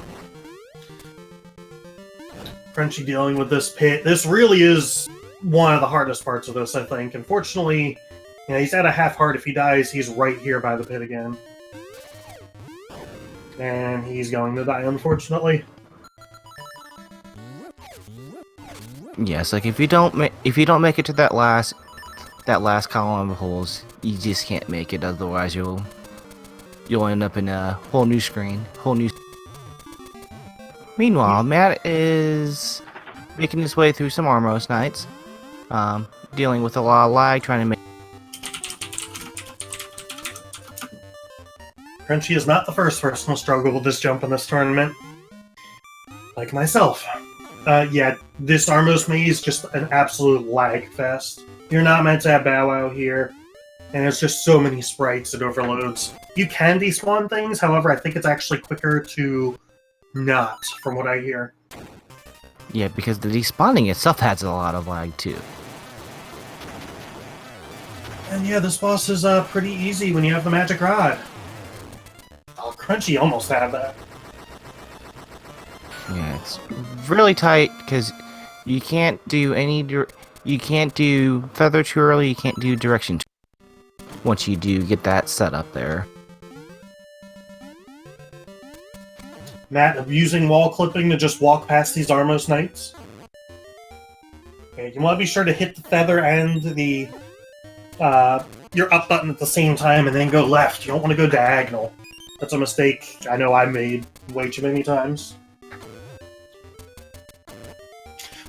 [SPEAKER 2] Crunchy dealing with this pit. This really is one of the hardest parts of this, I think. Unfortunately, he's at a half heart. If he dies, he's right here by the pit again. And he's going to die, unfortunately.
[SPEAKER 1] Yes, like if you don't make it to that last column of holes, you just can't make it. Otherwise, you'll end up in a whole new screen, Meanwhile, Matt is making his way through some Armos nights, dealing with a lot of lag, trying to make.
[SPEAKER 2] Crunchy is not the first person to struggle with this jump in this tournament. Like myself. Yeah, this Armos maze is just an absolute lag fest. You're not meant to have Bow Wow here, and there's just so many sprites it overloads. You can despawn things, however, I think it's actually quicker to not, from what I hear.
[SPEAKER 1] Yeah, because the despawning itself has a lot of lag too.
[SPEAKER 2] And yeah, this boss is pretty easy when you have the magic rod. Oh, Crunchy almost had that.
[SPEAKER 1] Yeah, it's really tight because you can't do you can't do feather too early, you can't do direction too early once you do get that set up there.
[SPEAKER 2] Matt using wall clipping to just walk past these Armos Knights. Okay, you want to be sure to hit the feather and the your up button at the same time and then go left. You don't want to go diagonal. That's a mistake I know I made way too many times.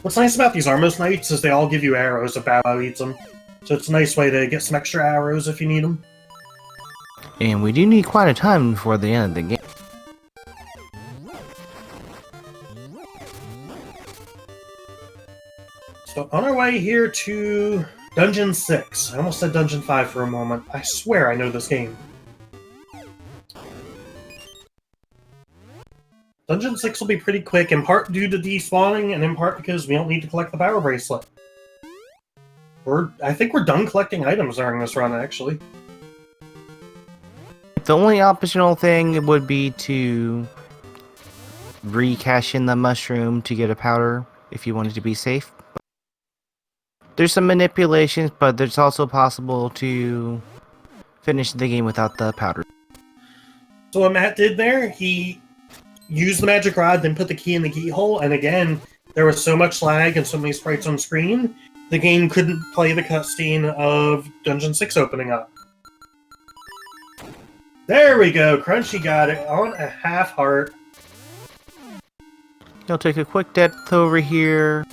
[SPEAKER 2] What's nice about these Armos Knights is they all give you arrows if Bow Wow eats them. So it's a nice way to get some extra arrows if you need them.
[SPEAKER 1] And we do need quite a time before the end of the game.
[SPEAKER 2] So on our way here to Dungeon 6. I almost said Dungeon 5 for a moment. I swear I know this game. Dungeon 6 will be pretty quick, in part due to despawning, and in part because we don't need to collect the power bracelet. I think we're done collecting items during this run, actually.
[SPEAKER 1] The only optional thing would be to recash in the mushroom to get a powder if you wanted to be safe. There's some manipulations, but there's also possible to finish the game without the powder.
[SPEAKER 2] So what Matt did there, he used the magic rod, then put the key in the keyhole, and again, there was so much lag and so many sprites on screen, the game couldn't play the cutscene of Dungeon 6 opening up. There we go. Crunchy got it on a half heart.
[SPEAKER 1] He'll take a quick depth over here.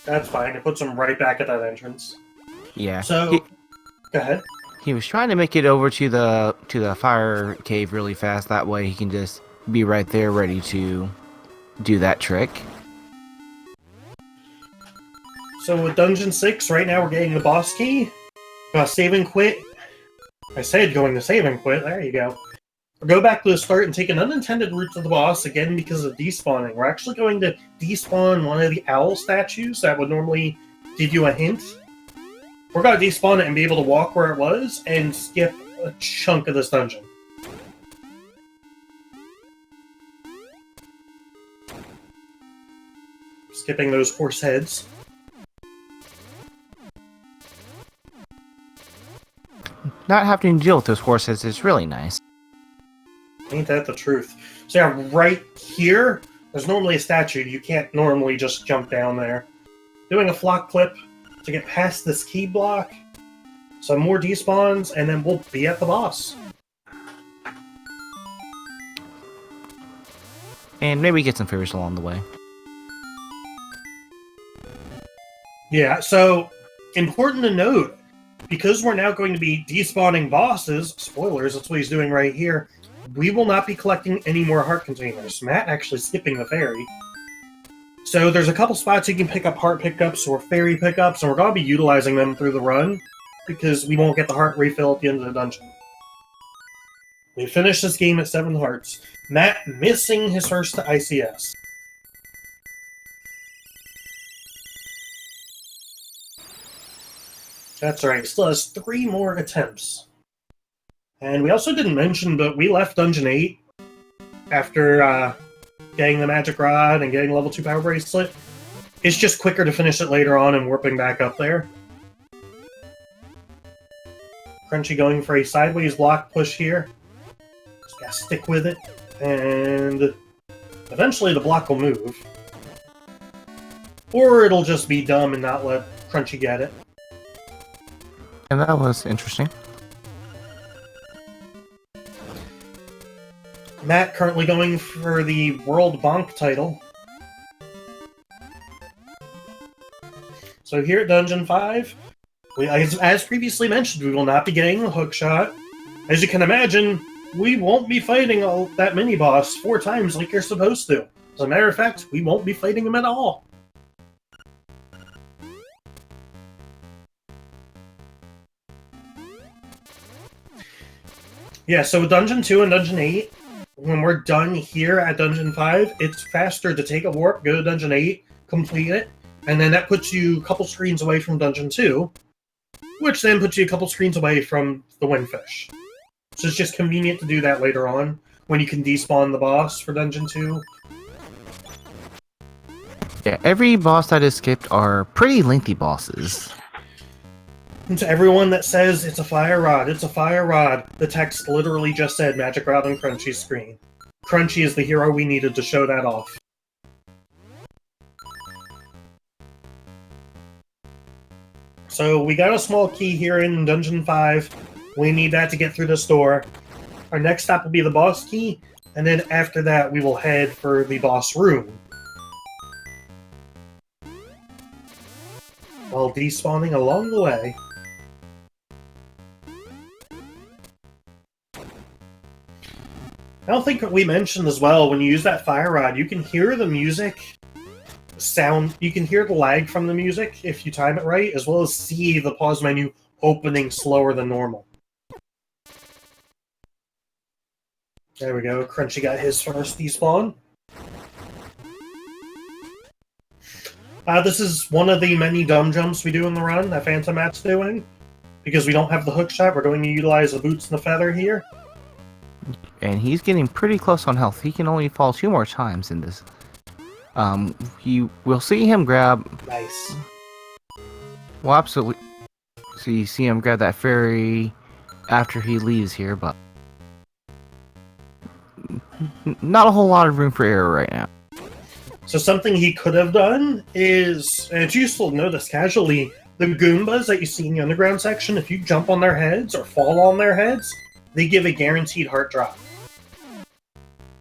[SPEAKER 2] That's fine. It puts him right back at that entrance.
[SPEAKER 1] Yeah.
[SPEAKER 2] So, go ahead.
[SPEAKER 1] He was trying to make it over to the fire cave really fast. That way he can just be right there ready to do that trick.
[SPEAKER 2] So with Dungeon 6, right now we're getting the boss key. Save and quit. I said going to save and quit. There you go. Go back to the start and take an unintended route to the boss, again because of despawning. We're actually going to despawn one of the owl statues that would normally give you a hint. We're going to despawn it and be able to walk where it was and skip a chunk of this dungeon. Skipping those horse heads.
[SPEAKER 1] Not having to deal with those horses is really nice.
[SPEAKER 2] Ain't that the truth? So yeah, right here, there's normally a statue. You can't normally just jump down there. Doing a flock clip to get past this key block. Some more despawns, and then we'll be at the boss.
[SPEAKER 1] And maybe get some fairies along the way.
[SPEAKER 2] Yeah, so important to note, because we're now going to be despawning bosses, spoilers, that's what he's doing right here, we will not be collecting any more heart containers. Matt actually skipping the fairy. So there's a couple spots you can pick up heart pickups or fairy pickups, and we're going to be utilizing them through the run, because we won't get the heart refill at the end of the dungeon. We finished this game at 7 hearts. Matt missing his first to ICS. That's right, still has 3 more attempts. And we also didn't mention, but we left Dungeon 8 after getting the Magic Rod and getting level 2 Power Bracelet. It's just quicker to finish it later on and warping back up there. Crunchy going for a sideways block push here. Just gotta stick with it, and eventually the block will move. Or it'll just be dumb and not let Crunchy get it.
[SPEAKER 1] And that was interesting.
[SPEAKER 2] Matt currently going for the World Bonk title. So here at Dungeon 5, as previously mentioned, we will not be getting the hookshot. As you can imagine, we won't be fighting that mini-boss 4 times like you're supposed to. As a matter of fact, we won't be fighting him at all. Yeah, so with Dungeon 2 and Dungeon 8, when we're done here at Dungeon 5, it's faster to take a warp, go to Dungeon 8, complete it, and then that puts you a couple screens away from Dungeon 2, which then puts you a couple screens away from the Windfish. So it's just convenient to do that later on, when you can despawn the boss for Dungeon 2.
[SPEAKER 1] Yeah, every boss that is skipped are pretty lengthy bosses.
[SPEAKER 2] And to everyone that says, it's a fire rod, the text literally just said Magic Rod on Crunchy's screen. Crunchy is the hero we needed to show that off. So we got a small key here in Dungeon 5. We need that to get through this door. Our next stop will be the boss key, and then after that we will head for the boss room. While despawning along the way. I don't think we mentioned as well, when you use that fire rod, you can hear the music sound, you can hear the lag from the music if you time it right, as well as see the pause menu opening slower than normal. There we go, Crunchy got his first despawn. This is one of the many dumb jumps we do in the run that PhantomMat's doing. Because we don't have the hook shot, we're going to utilize the boots and the feather here.
[SPEAKER 1] And he's getting pretty close on health. He can only fall 2 more times in this. We'll see him grab...
[SPEAKER 2] Nice.
[SPEAKER 1] Well, absolutely. So you see him grab that fairy after he leaves here, but... Not a whole lot of room for error right now.
[SPEAKER 2] So something he could have done is, and it's useful to know this casually, the Goombas that you see in the underground section, if you jump on their heads or fall on their heads, they give a guaranteed heart drop.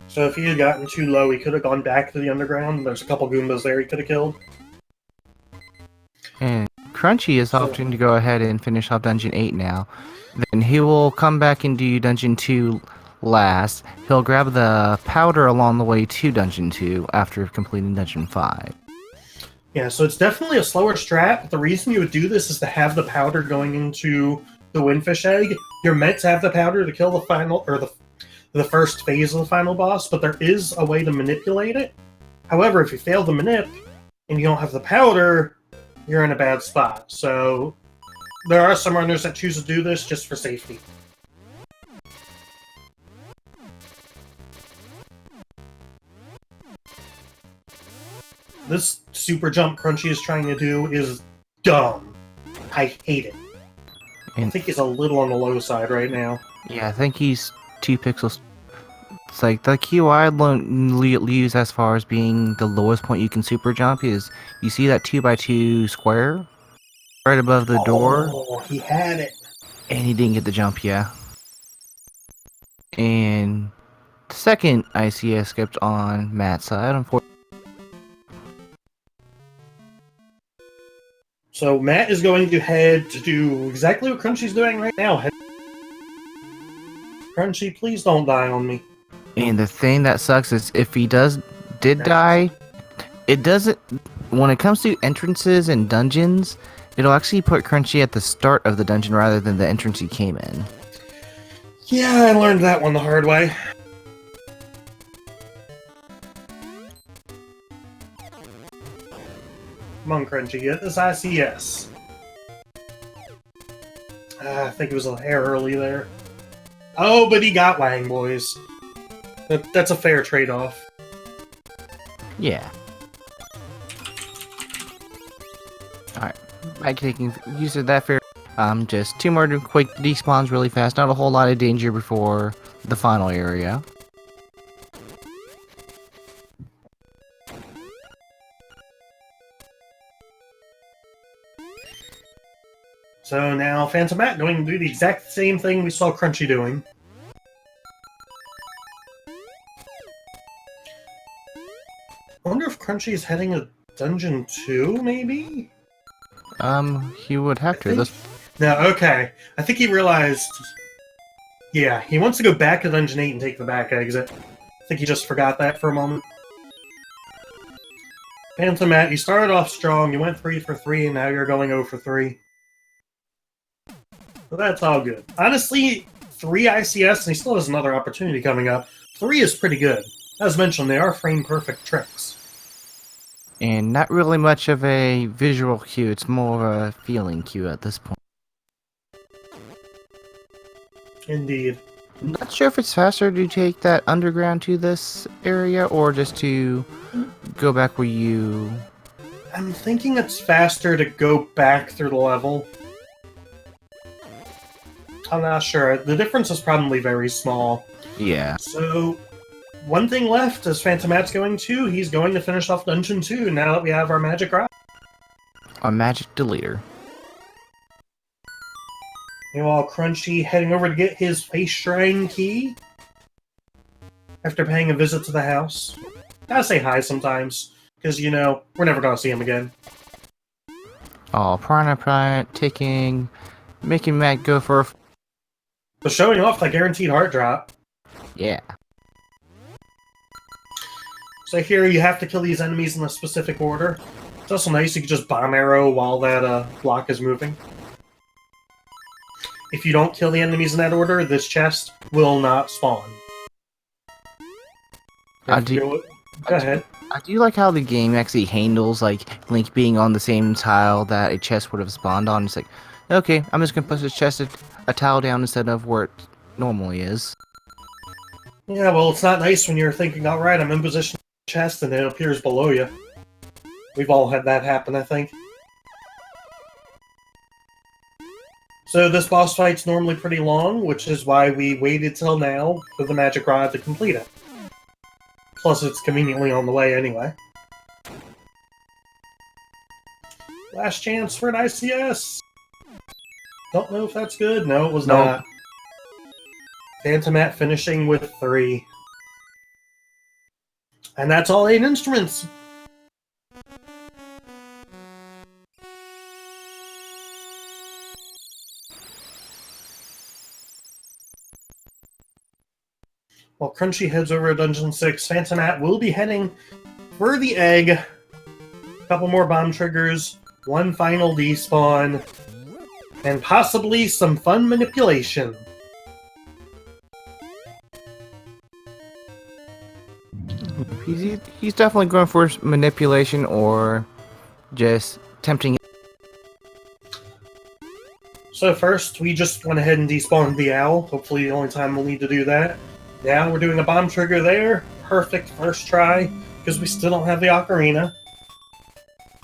[SPEAKER 2] So if he had gotten too low, he could have gone back to the underground. There's a couple Goombas there he could have killed.
[SPEAKER 1] And Crunchy is opting to go ahead and finish off Dungeon 8 now. Then he will come back and do Dungeon 2 last. He'll grab the powder along the way to Dungeon 2 after completing Dungeon 5.
[SPEAKER 2] Yeah, so it's definitely a slower strat, but the reason you would do this is to have the powder going into the Windfish Egg. You're meant to have the powder to kill the final, or the first phase of the final boss, but there is a way to manipulate it. However, if you fail the manip, and you don't have the powder, you're in a bad spot. So, there are some runners that choose to do this just for safety. This super jump Crunchy is trying to do is dumb. I hate it. I think he's a little on the low side right now.
[SPEAKER 1] Yeah, I think he's 2 pixels. It's like the key I'd use as far as being the lowest point you can super jump is you see that 2x2 square right above the door.
[SPEAKER 2] Oh, he had it.
[SPEAKER 1] And he didn't get the jump, yeah. And the second ICS skipped on Matt's side, unfortunately.
[SPEAKER 2] So Matt is going to head to do exactly what Crunchy's doing right now. Crunchy, please don't die on me.
[SPEAKER 1] And the thing that sucks is if he did die, it doesn't. When it comes to entrances and dungeons, it'll actually put Crunchy at the start of the dungeon rather than the entrance he came in.
[SPEAKER 2] Yeah, I learned that one the hard way. Come on, Crunchy, get this ICS. I think it was a hair early there. Oh, but he got Wang, boys. That's a fair trade-off.
[SPEAKER 1] Yeah. Alright, by taking use of that fair, just 2 more quick despawns really fast. Not a whole lot of danger before the final area.
[SPEAKER 2] So now PhantomMat going to do the exact same thing we saw Crunchy doing. I wonder if Crunchy is heading to Dungeon 2, maybe?
[SPEAKER 1] He would have to.
[SPEAKER 2] No, okay. I think he realized... Yeah, he wants to go back to Dungeon 8 and take the back exit. I think he just forgot that for a moment. PhantomMat, you started off strong, you went 3 for 3, and now you're going 0 for 3. So that's all good. Honestly, 3 ICS, and he still has another opportunity coming up. 3 is pretty good. As mentioned, they are frame-perfect tricks.
[SPEAKER 1] And not really much of a visual cue, it's more of a feeling cue at this point.
[SPEAKER 2] Indeed.
[SPEAKER 1] I'm not sure if it's faster to take that underground to this area, or just to go back where you...
[SPEAKER 2] I'm thinking it's faster to go back through the level. I'm not sure. The difference is probably very small.
[SPEAKER 1] Yeah.
[SPEAKER 2] So, one thing left is PhantomMat's going to. He's going to finish off Dungeon 2 now that we have our magic rock.
[SPEAKER 1] A magic deleter.
[SPEAKER 2] Meanwhile, Crunchy heading over to get his Face Shrine key. After paying a visit to the house. Gotta say hi sometimes. Because, you know, we're never gonna see him again.
[SPEAKER 1] Oh, Piranha taking... making Matt go for a...
[SPEAKER 2] So showing off that guaranteed heart drop.
[SPEAKER 1] Yeah.
[SPEAKER 2] So here you have to kill these enemies in a specific order. It's also nice you can just bomb arrow while that block is moving. If you don't kill the enemies in that order, this chest will not spawn. Go ahead.
[SPEAKER 1] I do like how the game actually handles like Link being on the same tile that a chest would have spawned on. It's like, okay, I'm just gonna push this chest a tile down instead of where it normally is.
[SPEAKER 2] Yeah, well, it's not nice when you're thinking, alright, I'm in position for the chest, and it appears below you. We've all had that happen, I think. So this boss fight's normally pretty long, which is why we waited till now for the magic rod to complete it. Plus, it's conveniently on the way anyway. Last chance for an ICS. Don't know if that's good. No, it was
[SPEAKER 1] Nope.
[SPEAKER 2] not. PhantomMat finishing with 3. And that's all 8 instruments. While Crunchy heads over to Dungeon 6, PhantomMat will be heading for the egg. A couple more bomb triggers, one final despawn, and possibly some fun manipulation.
[SPEAKER 1] He's definitely going for manipulation or just tempting.
[SPEAKER 2] So first, we just went ahead and despawned the owl. Hopefully the only time we'll need to do that. Now we're doing a bomb trigger there. Perfect first try, because we still don't have the ocarina.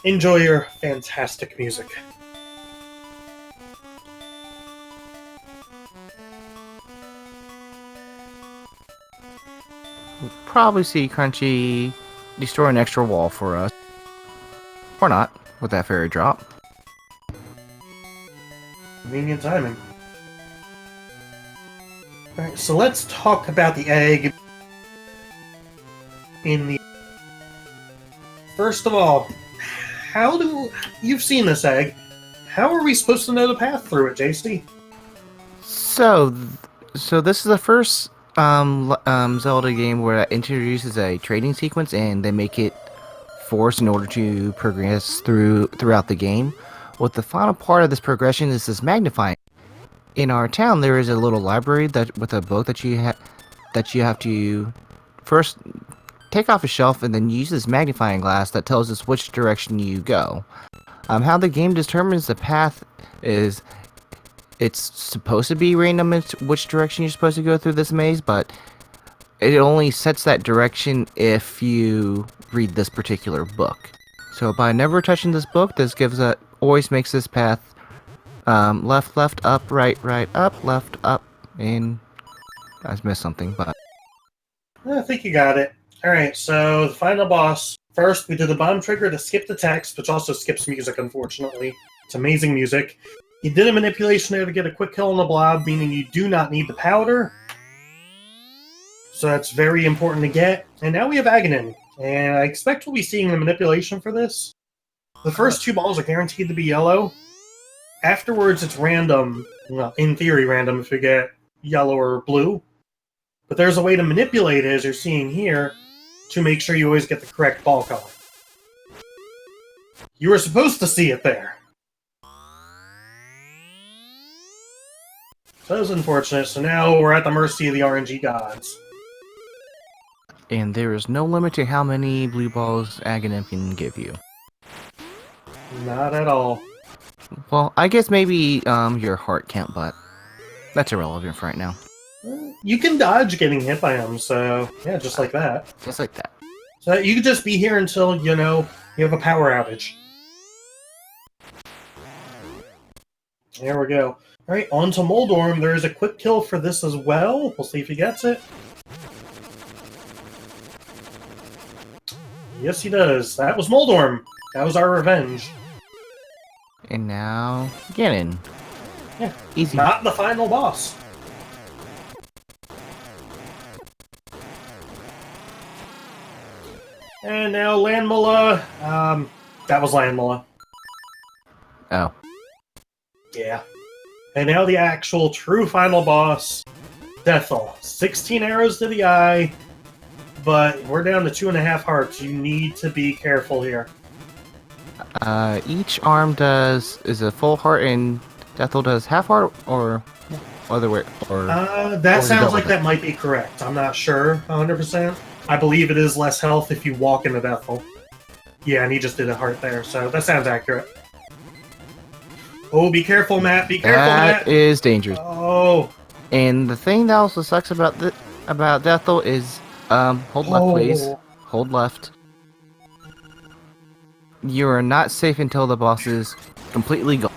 [SPEAKER 2] Enjoy your fantastic music.
[SPEAKER 1] We'll probably see Crunchy destroy an extra wall for us. Or not, with that fairy drop.
[SPEAKER 2] Convenient timing. Alright, so let's talk about the egg. First of all, you've seen this egg. How are we supposed to know the path through it, JC?
[SPEAKER 1] So this is the first Zelda game where it introduces a trading sequence and they make it forced in order to progress throughout the game. What the final part of this progression is this magnifying. In our town, there is a little library with a book that you have to first take off a shelf and then use this magnifying glass that tells us which direction you go. How the game determines the path is it's supposed to be random in which direction you're supposed to go through this maze, but it only sets that direction if you read this particular book. So by never touching this book, this always makes this path left, left, up, right, right, up, left, up, and I missed something, but
[SPEAKER 2] I think you got it. Alright, so the final boss. First, we did the bomb trigger to skip the text, which also skips music, unfortunately. It's amazing music. You did a manipulation there to get a quick kill on the blob, meaning you do not need the powder. So that's very important to get. And now we have Aghanim. And I expect we'll be seeing the manipulation for this. The first 2 balls are guaranteed to be yellow. Afterwards, it's random. Well, in theory, random if you get yellow or blue. But there's a way to manipulate it, as you're seeing here, to make sure you always get the correct ball color. You were supposed to see it there. So that was unfortunate. So now we're at the mercy of the RNG gods.
[SPEAKER 1] and there is no limit to how many blue balls Aghanim can give you.
[SPEAKER 2] Not at all.
[SPEAKER 1] Well, I guess maybe your heart count, but that's irrelevant for right now.
[SPEAKER 2] You can dodge getting hit by them, so yeah, just like that.
[SPEAKER 1] Just like that.
[SPEAKER 2] So you could just be here until, you have a power outage. There we go. Alright, on to Moldorm. There is a quick kill for this as well. We'll see if he gets it. Yes, he does. That was Moldorm. That was our revenge.
[SPEAKER 1] And now, Ganon.
[SPEAKER 2] Yeah.
[SPEAKER 1] Easy.
[SPEAKER 2] Not the final boss. And now Landmula. That was Landmula.
[SPEAKER 1] Oh.
[SPEAKER 2] Yeah. And now the actual true final boss, Deathel. 16 arrows to the eye, but we're down to 2.5 hearts. You need to be careful here.
[SPEAKER 1] Each arm is a full heart, and Deathel does half heart, or other way, or
[SPEAKER 2] that sounds like that might be correct. I'm not sure 100%. I believe it is less health if you walk into Deathel. Yeah, and he just did a heart there, so that sounds accurate. Oh, be careful, Matt. Be careful, Matt.
[SPEAKER 1] That is dangerous.
[SPEAKER 2] Oh.
[SPEAKER 1] And the thing that also sucks about Deathel is, hold left, please. Hold left. You are not safe until the boss is completely gone.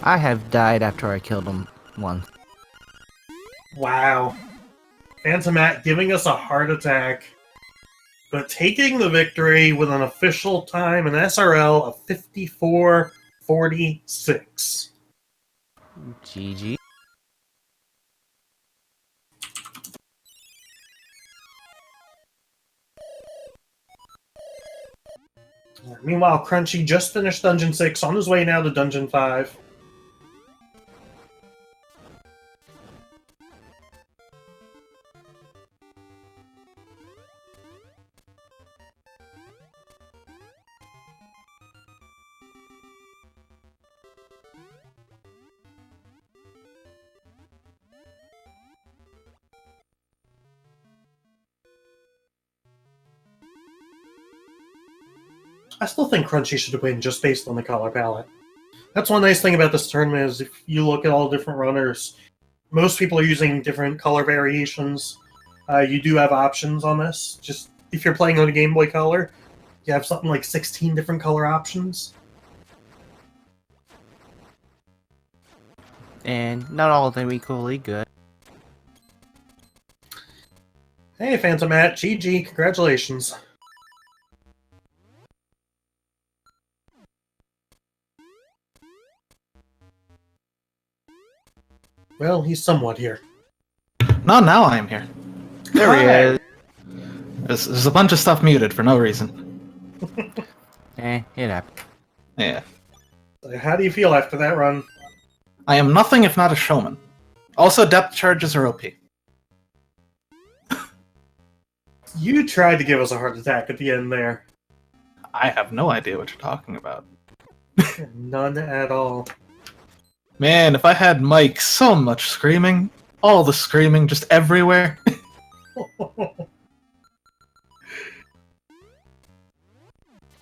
[SPEAKER 1] I have died after I killed him once.
[SPEAKER 2] Wow. PhantomMat giving us a heart attack. but taking the victory with an official time, an SRL of 54:46.
[SPEAKER 1] GG.
[SPEAKER 2] Meanwhile, Crunchy just finished Dungeon 6, on his way now to Dungeon 5. I still think Crunchy should win just based on the color palette. That's one nice thing about this tournament is if you look at all different runners, most people are using different color variations. You do have options on this. Just if you're playing on a Game Boy Color, you have something like 16 different color options.
[SPEAKER 1] And not all of them equally good.
[SPEAKER 2] Hey, PhantomMat, GG, congratulations. Well, he's somewhat here.
[SPEAKER 3] No, now I am here.
[SPEAKER 1] There he is.
[SPEAKER 3] There's a bunch of stuff muted for no reason.
[SPEAKER 1] It happened.
[SPEAKER 3] Yeah.
[SPEAKER 2] So how do you feel after that run?
[SPEAKER 3] I am nothing if not a showman. Also, depth charges are OP.
[SPEAKER 2] You tried to give us a heart attack at the end there.
[SPEAKER 3] I have no idea what you're talking about.
[SPEAKER 2] None at all.
[SPEAKER 3] Man, if I had Mike, so much screaming. All the screaming just everywhere.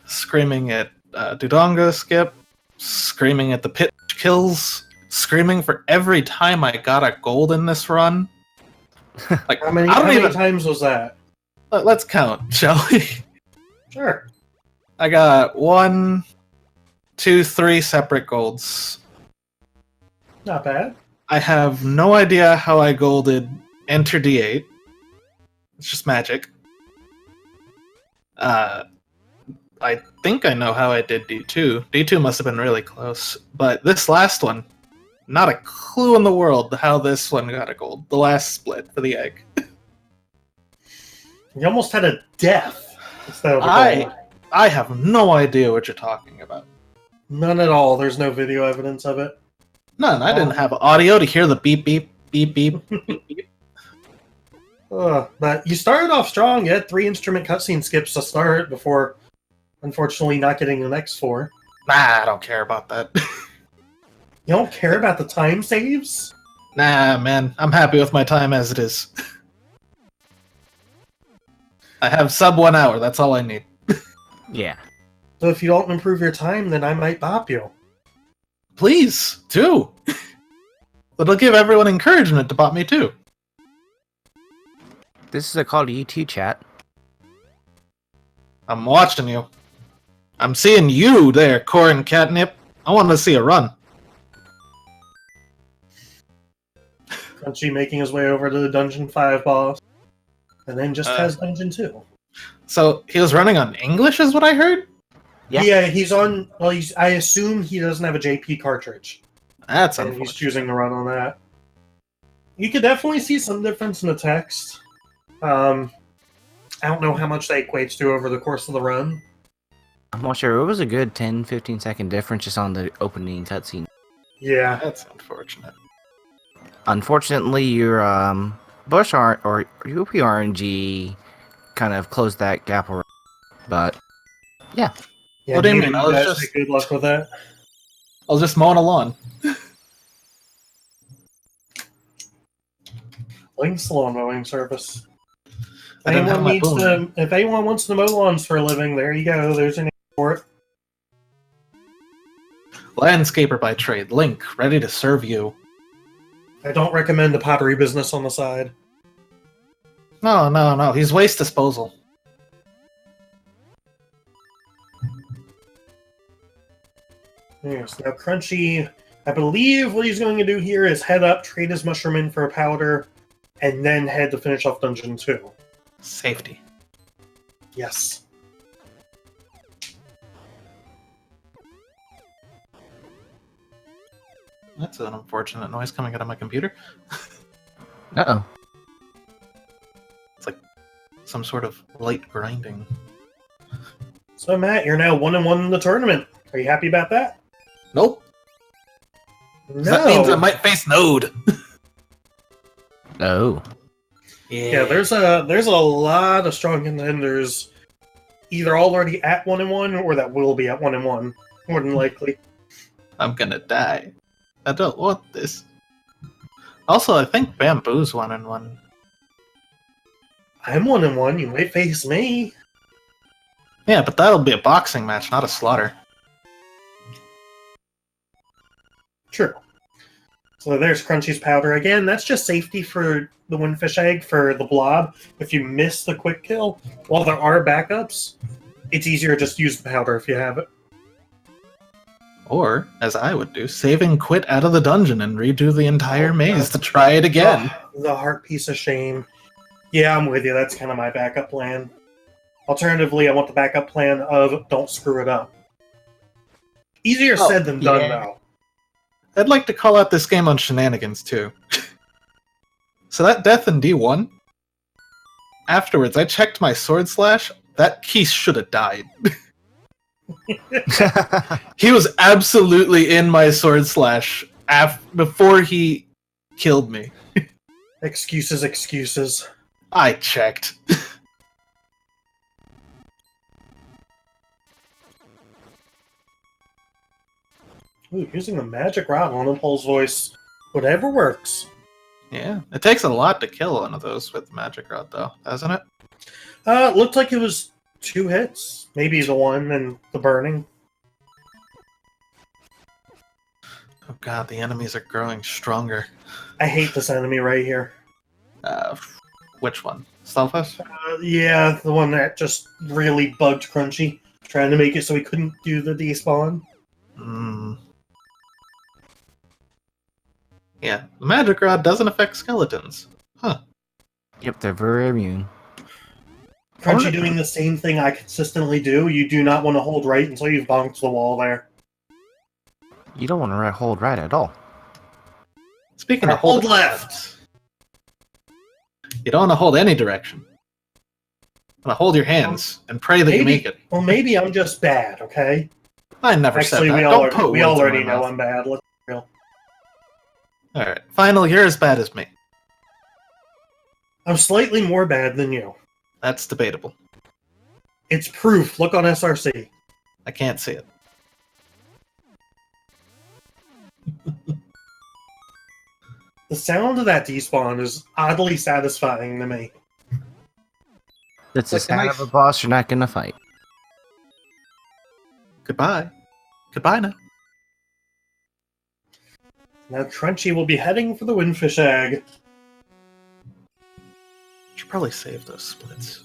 [SPEAKER 3] Screaming at Dudonga skip. Screaming at the pit kills. Screaming for every time I got a gold in this run. Like,
[SPEAKER 2] How many times was that?
[SPEAKER 3] Let's count, shall we?
[SPEAKER 2] Sure.
[SPEAKER 3] I got 1, 2, 3 separate golds.
[SPEAKER 2] Not bad.
[SPEAKER 3] I have no idea how I golded Enter D8. It's just magic. I think I know how I did D2. D2 must have been really close. But this last one, not a clue in the world how this one got a gold. The last split for the egg.
[SPEAKER 2] You almost had a death instead of a gold.
[SPEAKER 3] I have no idea what you're talking about.
[SPEAKER 2] None at all. There's no video evidence of it.
[SPEAKER 3] None. I didn't have audio to hear the beep, beep, beep, beep, beep, beep.
[SPEAKER 2] But you started off strong. You had 3 instrument cutscene skips to start before, unfortunately, not getting the next 4.
[SPEAKER 3] Nah, I don't care about that.
[SPEAKER 2] You don't care about the time saves?
[SPEAKER 3] Nah, man. I'm happy with my time as it is. I have sub 1 hour. That's all I need.
[SPEAKER 1] Yeah.
[SPEAKER 2] So if you don't improve your time, then I might bop you.
[SPEAKER 3] Please, do. It'll give everyone encouragement to bot me too.
[SPEAKER 1] This is a call to you too, chat.
[SPEAKER 3] I'm watching you. I'm seeing you there, Corn Catnip. I want to see a run.
[SPEAKER 2] Crunchy making his way over to the Dungeon 5 boss. And then just has Dungeon 2.
[SPEAKER 3] So, he was running on English is what I heard?
[SPEAKER 2] Yeah, he's on... Well, I assume he doesn't have a JP cartridge.
[SPEAKER 3] That's
[SPEAKER 2] And
[SPEAKER 3] unfortunate.
[SPEAKER 2] he's choosing to run on that. You could definitely see some difference in the text. I don't know how much that equates to over the course of the run.
[SPEAKER 1] I'm not sure. It was a good 10-15 second difference just on the opening cutscene.
[SPEAKER 2] Yeah.
[SPEAKER 3] That's unfortunate.
[SPEAKER 1] Unfortunately, your Bush or UP RNG kind of closed that gap around. But yeah.
[SPEAKER 3] What do you mean?
[SPEAKER 2] Good luck with that.
[SPEAKER 3] I was just mowing a lawn.
[SPEAKER 2] Link's lawn mowing service.
[SPEAKER 3] I didn't have my boom.
[SPEAKER 2] If anyone wants to mow lawns for a living, there you go. There's your name for it.
[SPEAKER 3] Landscaper by trade. Link, ready to serve you.
[SPEAKER 2] I don't recommend a pottery business on the side.
[SPEAKER 3] No. He's waste disposal.
[SPEAKER 2] Yes. Now, Crunchy, I believe what he's going to do here is head up, trade his mushroom in for a powder, and then head to finish off Dungeon 2.
[SPEAKER 3] Safety.
[SPEAKER 2] Yes.
[SPEAKER 3] That's an unfortunate noise coming out of my computer.
[SPEAKER 1] Uh-oh.
[SPEAKER 3] It's like some sort of light grinding.
[SPEAKER 2] So, Matt, you're now 1-1 in the tournament. Are you happy about that?
[SPEAKER 3] Nope.
[SPEAKER 2] No.
[SPEAKER 3] That means I might face Node.
[SPEAKER 1] Oh.
[SPEAKER 2] Yeah, there's a lot of strong contenders, either already at 1-1 or that will be at 1-1, more than likely.
[SPEAKER 3] I'm gonna die. I don't want this. Also, I think Bamboo's 1-1.
[SPEAKER 2] I'm 1-1. You might face me.
[SPEAKER 3] Yeah, but that'll be a boxing match, not a slaughter.
[SPEAKER 2] True. So there's Crunchy's powder again. That's just safety for the Windfish Egg for the blob. If you miss the quick kill, while there are backups, it's easier to just use the powder if you have it.
[SPEAKER 3] Or, as I would do, save and quit out of the dungeon and redo the entire maze to try it again.
[SPEAKER 2] The heart piece of shame. Yeah, I'm with you. That's kind of my backup plan. Alternatively, I want the backup plan of don't screw it up. Easier said than done, though.
[SPEAKER 3] I'd like to call out this game on shenanigans, too. So that death in D1, afterwards I checked my sword slash, that key should have died. He was absolutely in my sword slash before he killed me.
[SPEAKER 2] Excuses, excuses.
[SPEAKER 3] I checked.
[SPEAKER 2] Ooh, using the magic rod on Impulse voice. Whatever works.
[SPEAKER 3] Yeah, it takes a lot to kill one of those with Magic Rod, though, doesn't it?
[SPEAKER 2] It looked like it was 2 hits. Maybe the one and the burning.
[SPEAKER 3] Oh god, the enemies are growing stronger.
[SPEAKER 2] I hate this enemy right here.
[SPEAKER 3] Which one? Stealthus?
[SPEAKER 2] Yeah, the one that just really bugged Crunchy. Trying to make it so he couldn't do the despawn.
[SPEAKER 3] Hmm. Yeah, the Magic Rod doesn't affect skeletons. Huh.
[SPEAKER 1] Yep, they're very immune.
[SPEAKER 2] Crunchy doing the same thing I consistently do. You do not want to hold right until you've bonked the wall there.
[SPEAKER 1] You don't want to hold right at all.
[SPEAKER 3] Speaking of
[SPEAKER 2] Hold
[SPEAKER 3] holding
[SPEAKER 2] left!
[SPEAKER 3] you don't want to hold any direction. You want to hold your hands and pray that you make it.
[SPEAKER 2] Well, maybe I'm just bad, okay?
[SPEAKER 3] I never
[SPEAKER 2] Actually,
[SPEAKER 3] said that.
[SPEAKER 2] we
[SPEAKER 3] Don't
[SPEAKER 2] already know I'm bad. Let's be real.
[SPEAKER 3] Alright, final, you're as bad as me.
[SPEAKER 2] I'm slightly more bad than you.
[SPEAKER 3] That's debatable.
[SPEAKER 2] It's proof. Look on SRC.
[SPEAKER 3] I can't see it.
[SPEAKER 2] The sound of that despawn is oddly satisfying to me.
[SPEAKER 1] That's the
[SPEAKER 3] Like a
[SPEAKER 1] sound
[SPEAKER 3] knife.
[SPEAKER 1] of a boss you're not gonna fight.
[SPEAKER 3] Goodbye. Goodbye now.
[SPEAKER 2] Now Crunchy will be heading for the Windfish Egg.
[SPEAKER 3] Should probably save those splits.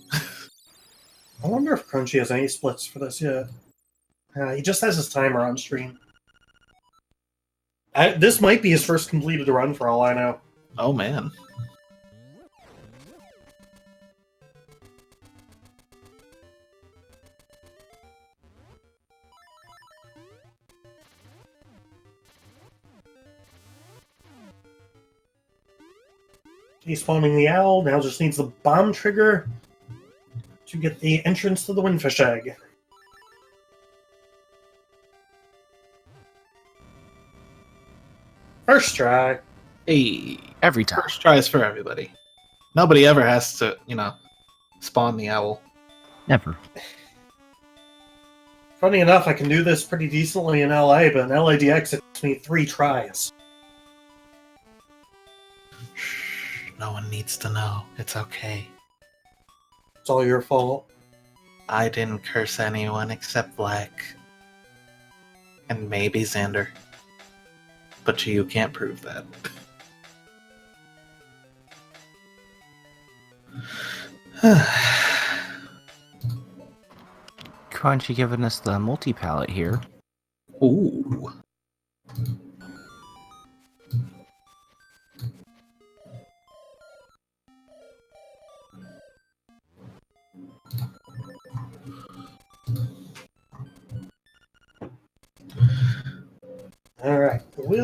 [SPEAKER 2] I wonder if Crunchy has any splits for this yet. He just has his timer on stream. This might be his first completed run for all I know.
[SPEAKER 3] Oh man.
[SPEAKER 2] He's spawning the owl, now just needs the bomb trigger to get the entrance to the Windfish Egg. First try.
[SPEAKER 3] Hey.
[SPEAKER 1] Every time.
[SPEAKER 3] First tries for everybody. Nobody ever has to, spawn the owl.
[SPEAKER 1] Never.
[SPEAKER 2] Funny enough, I can do this pretty decently in LA, but in LADX it takes me 3 tries.
[SPEAKER 3] Shh, no one needs to know. It's okay.
[SPEAKER 2] It's all your fault.
[SPEAKER 3] I didn't curse anyone except Black. And maybe Xander. But you can't prove that.
[SPEAKER 1] Crunchy giving us the multi-palette here.
[SPEAKER 3] Ooh.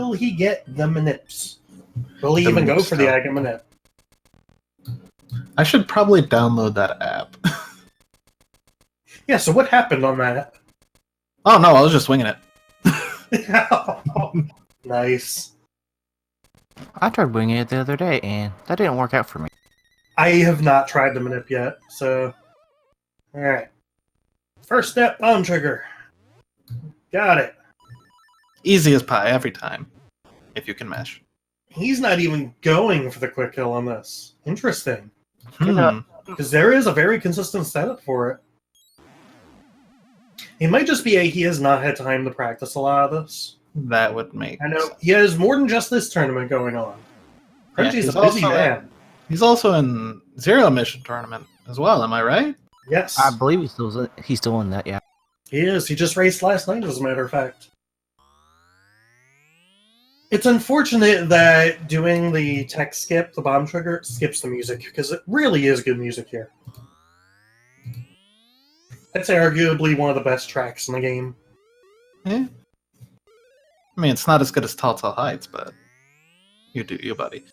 [SPEAKER 2] will he get the manips? Will he
[SPEAKER 3] The
[SPEAKER 2] even go
[SPEAKER 3] manips
[SPEAKER 2] for the
[SPEAKER 3] still.
[SPEAKER 2] Aga manip?
[SPEAKER 3] I should probably download that app.
[SPEAKER 2] Yeah, so what happened on that?
[SPEAKER 3] Oh no, I was just winging it.
[SPEAKER 2] Nice.
[SPEAKER 1] I tried winging it the other day, and that didn't work out for me.
[SPEAKER 2] I have not tried the manip yet, so... Alright. First step, bomb trigger. Got it.
[SPEAKER 3] Easy as pie every time, if you can mesh.
[SPEAKER 2] He's not even going for the quick kill on this. Interesting.
[SPEAKER 3] Hmm.
[SPEAKER 2] Because there is a very consistent setup for it. It might just be he has not had time to practice a lot of this.
[SPEAKER 3] That would make
[SPEAKER 2] I know
[SPEAKER 3] sense.
[SPEAKER 2] he has more than just this tournament going on.
[SPEAKER 3] Yeah,
[SPEAKER 2] Crunchy's
[SPEAKER 3] he's
[SPEAKER 2] a busy
[SPEAKER 3] also
[SPEAKER 2] man.
[SPEAKER 3] He's also in Zero Mission Tournament as well, am I right?
[SPEAKER 2] Yes,
[SPEAKER 1] I believe he's still in that, yeah.
[SPEAKER 2] he is. He just raced last night, as a matter of fact. It's unfortunate that doing the tech skip, the bomb trigger, skips the music, because it really is good music here. I'd say arguably one of the best tracks in the game.
[SPEAKER 3] Yeah. I mean, it's not as good as Telltale Heights, but you do you, buddy.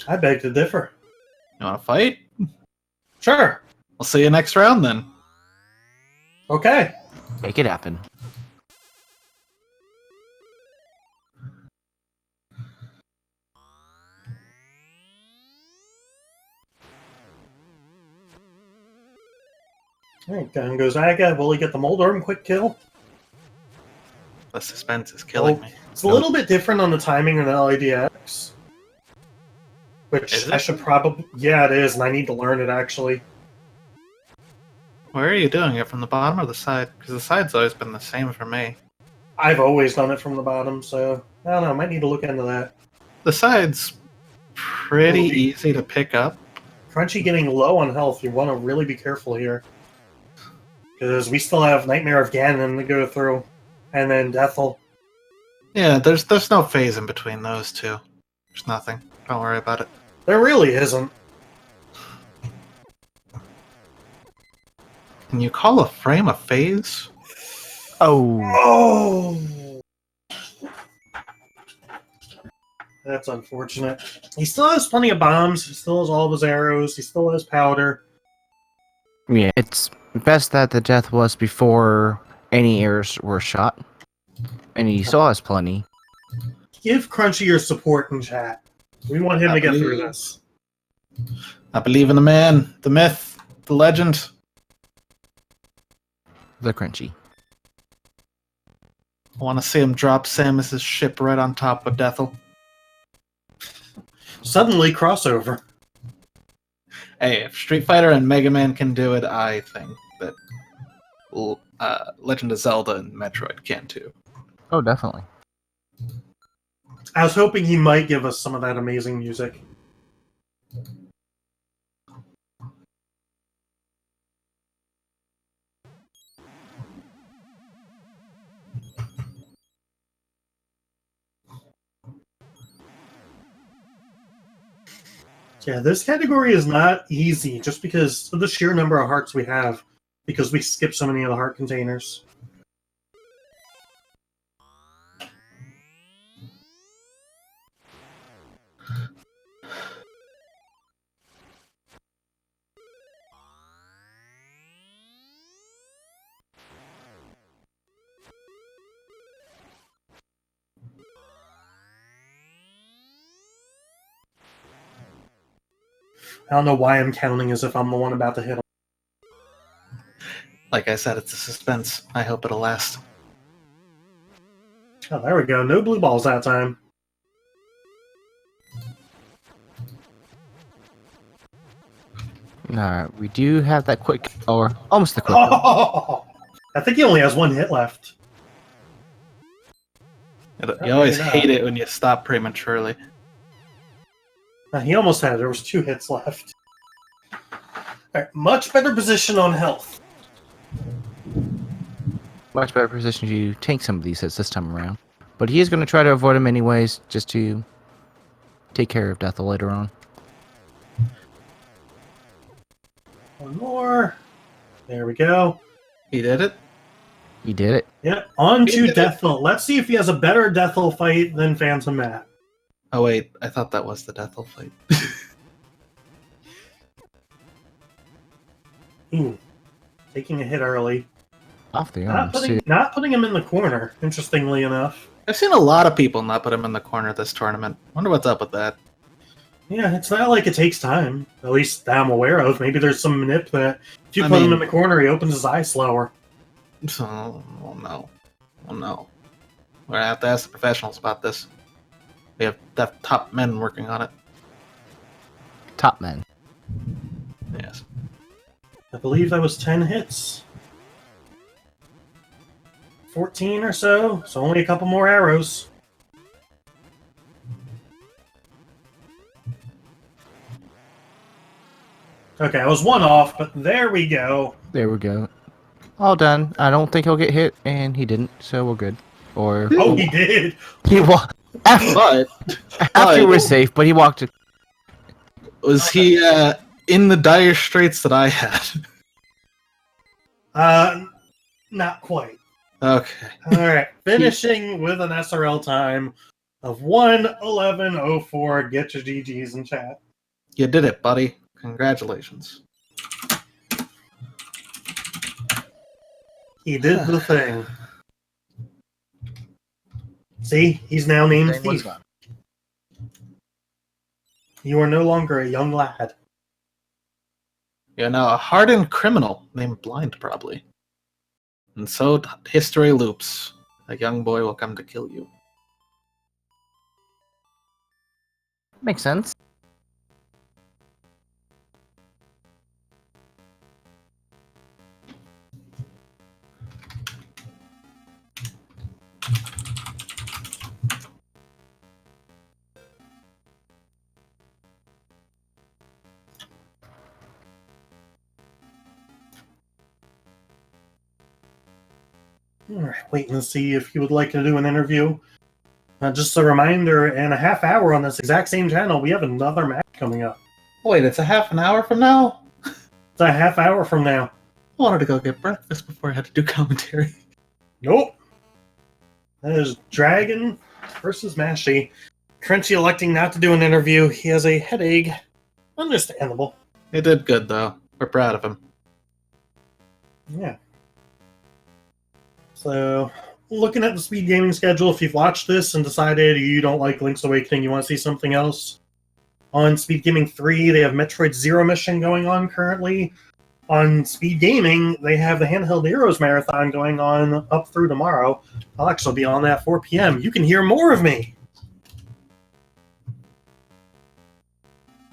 [SPEAKER 2] I beg to differ.
[SPEAKER 3] You want to fight?
[SPEAKER 2] Sure.
[SPEAKER 3] We'll see you next round then.
[SPEAKER 2] Okay.
[SPEAKER 1] Make it happen.
[SPEAKER 2] Alright, down goes Aga. Will he get the Moldorm quick kill?
[SPEAKER 3] The suspense is killing me.
[SPEAKER 2] It's a little bit different on the timing than LADX. Which
[SPEAKER 3] Is
[SPEAKER 2] I
[SPEAKER 3] it?
[SPEAKER 2] should probably... Yeah, it is, and I need to learn it, actually.
[SPEAKER 3] Where are you doing it? From the bottom or the side? Because the side's always been the same for me.
[SPEAKER 2] I've always done it from the bottom, so... I don't know, I might need to look into that.
[SPEAKER 3] The side's pretty easy to pick up.
[SPEAKER 2] Crunchy getting low on health, you want to really be careful here. Because we still have Nightmare of Ganon to go through. And then Deathel.
[SPEAKER 3] Yeah, there's no phase in between those two. There's nothing. Don't worry about it.
[SPEAKER 2] There really isn't.
[SPEAKER 3] Can you call a frame a phase?
[SPEAKER 1] Oh.
[SPEAKER 2] Oh! That's unfortunate. He still has plenty of bombs. He still has all of his arrows. He still has powder.
[SPEAKER 1] Yeah, it's best that the death was before any arrows were shot. And he still has plenty.
[SPEAKER 2] Give Crunchy your support in chat. We want him to get through this.
[SPEAKER 3] I believe in the man, the myth, the legend.
[SPEAKER 1] The Crunchy.
[SPEAKER 3] I want to see him drop Samus's ship right on top of Deathel.
[SPEAKER 2] Suddenly, crossover.
[SPEAKER 3] Hey, if Street Fighter and Mega Man can do it, I think that Legend of Zelda and Metroid can too.
[SPEAKER 1] Oh, definitely.
[SPEAKER 2] I was hoping he might give us some of that amazing music. Yeah, this category is not easy just because of the sheer number of hearts we have, because we skip so many of the heart containers. I don't know why I'm counting as if I'm the one about to hit him.
[SPEAKER 3] Like I said, it's a suspense. I hope it'll last.
[SPEAKER 2] Oh, there we go. No blue balls that time.
[SPEAKER 1] Alright, we do have that quick, or almost the quick.
[SPEAKER 2] Oh! I think he only has one hit left.
[SPEAKER 3] You always
[SPEAKER 2] maybe not.
[SPEAKER 3] hate it when you stop prematurely.
[SPEAKER 2] He almost had it. There was 2 hits left. Alright, much better position on health.
[SPEAKER 1] Much better position to tank some of these hits this time around. But he is going to try to avoid them anyways, just to take care of Deathel later on.
[SPEAKER 2] One more. There we go.
[SPEAKER 3] He did it.
[SPEAKER 1] You did it.
[SPEAKER 2] Yep, on
[SPEAKER 3] He
[SPEAKER 2] to
[SPEAKER 3] did it.
[SPEAKER 2] Deathville. Let's see if he has a better Deathville fight than PhantomMat.
[SPEAKER 3] Oh wait, I thought that was the Deathville fight.
[SPEAKER 2] Ooh, taking a hit early.
[SPEAKER 1] Off the
[SPEAKER 2] Not
[SPEAKER 1] arms, too.
[SPEAKER 2] putting him in the corner, interestingly enough.
[SPEAKER 3] I've seen a lot of people not put him in the corner this tournament. Wonder what's up with that.
[SPEAKER 2] Yeah, it's not like it takes time. At least that I'm aware of. Maybe there's some manip that if you
[SPEAKER 3] I
[SPEAKER 2] put him
[SPEAKER 3] mean-
[SPEAKER 2] in the corner, he opens his eyes slower.
[SPEAKER 3] Oh no. Oh no. We're gonna have to ask the professionals about this. We have top men working on it.
[SPEAKER 1] Top men.
[SPEAKER 3] Yes.
[SPEAKER 2] I believe that was 10 hits. 14 or so, so only a couple more arrows. Okay, I was one off, but there we go.
[SPEAKER 1] There we go. All done. I don't think he'll get hit, and he didn't, so we're good. Or
[SPEAKER 2] Oh, he did.
[SPEAKER 1] he after,
[SPEAKER 3] But
[SPEAKER 1] after we're safe, but he walked.
[SPEAKER 3] was he in the dire straits that I had?
[SPEAKER 2] Not quite.
[SPEAKER 3] Okay.
[SPEAKER 2] All right, finishing with an SRL time of 1:11:04. Get your GGs in chat.
[SPEAKER 3] You did it, buddy. Congratulations.
[SPEAKER 2] He did the thing. See, he's now named
[SPEAKER 1] Thing was
[SPEAKER 2] Thief.
[SPEAKER 1] fun.
[SPEAKER 2] You are no longer a young lad.
[SPEAKER 3] You're now a hardened criminal named Blind, probably. And so history loops. A young boy will come to kill you.
[SPEAKER 1] Makes sense.
[SPEAKER 2] All right, waiting to see if you would like to do an interview. Just a reminder, in a half hour on this exact same channel, we have another match coming up.
[SPEAKER 3] Wait, it's a half an hour from now?
[SPEAKER 2] It's a half hour from now.
[SPEAKER 3] I wanted to go get breakfast before I had to do commentary.
[SPEAKER 2] Nope. That is Dragon versus Mashy. Crunchy electing not to do an interview. He has a headache. Understandable.
[SPEAKER 3] He did good, though. We're proud of him.
[SPEAKER 2] Yeah. So, looking at the speed gaming schedule, if you've watched this and decided you don't like Link's Awakening, you want to see something else, on Speed Gaming 3, they have Metroid Zero Mission going on currently. On Speed Gaming, they have the Handheld Heroes Marathon going on up through tomorrow. I'll actually be on that at 4 p.m. You can hear more of me.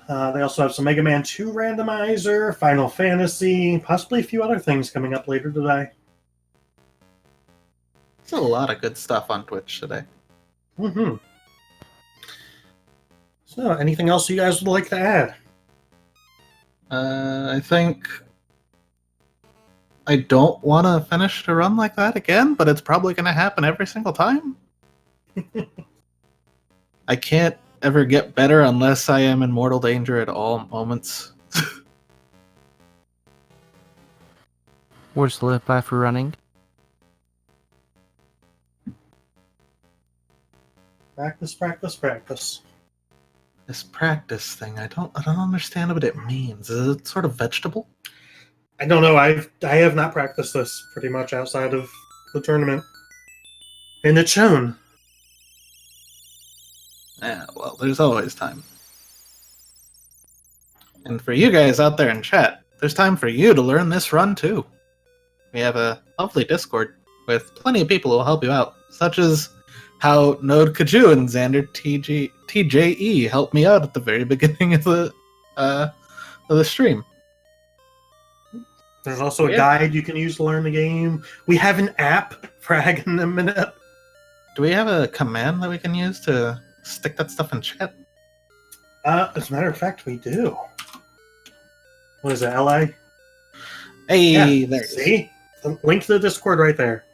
[SPEAKER 2] They also have some Mega Man 2 randomizer, Final Fantasy, possibly a few other things coming up later today.
[SPEAKER 3] There's a lot of good stuff on Twitch today.
[SPEAKER 2] Mm-hmm. So, anything else you guys would like to add?
[SPEAKER 3] I think I don't want to finish a run like that again, but it's probably going to happen every single time. I can't ever get better unless I am in mortal danger at all moments.
[SPEAKER 1] Words to live by for running.
[SPEAKER 2] Practice, practice, practice.
[SPEAKER 3] This practice thing, I don't understand what it means. Is it sort of vegetable?
[SPEAKER 2] I don't know. I have not practiced this pretty much outside of the tournament, and it's shown.
[SPEAKER 3] Yeah, well, there's always time. And for you guys out there in chat, there's time for you to learn this run too. We have a lovely Discord with plenty of people who will help you out, such as how Node Kaju and Xander TJE helped me out at the very beginning of the stream.
[SPEAKER 2] There's also a
[SPEAKER 3] Yeah.
[SPEAKER 2] guide you can use to learn the game. We have an app for Hagen a Minute.
[SPEAKER 3] Do we have a command that we can use to stick that stuff in chat?
[SPEAKER 2] As a matter of fact, we do. What is it, LA?
[SPEAKER 3] Hey, there. it is.
[SPEAKER 2] See? Link to the Discord right there.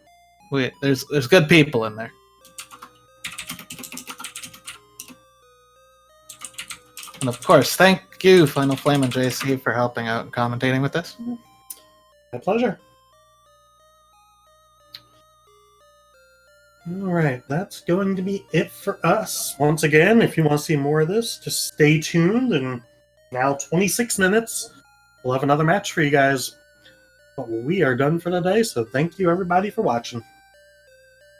[SPEAKER 3] Wait, there's good people in there. And of course, thank you, Final Flame and JC, for helping out and commentating with this.
[SPEAKER 2] My pleasure. Alright, that's going to be it for us. Once again, if you want to see more of this, just stay tuned. And now 26 minutes, we'll have another match for you guys. But we are done for today, so thank you everybody for watching.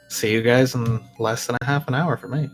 [SPEAKER 3] See you guys in less than a half an hour for me.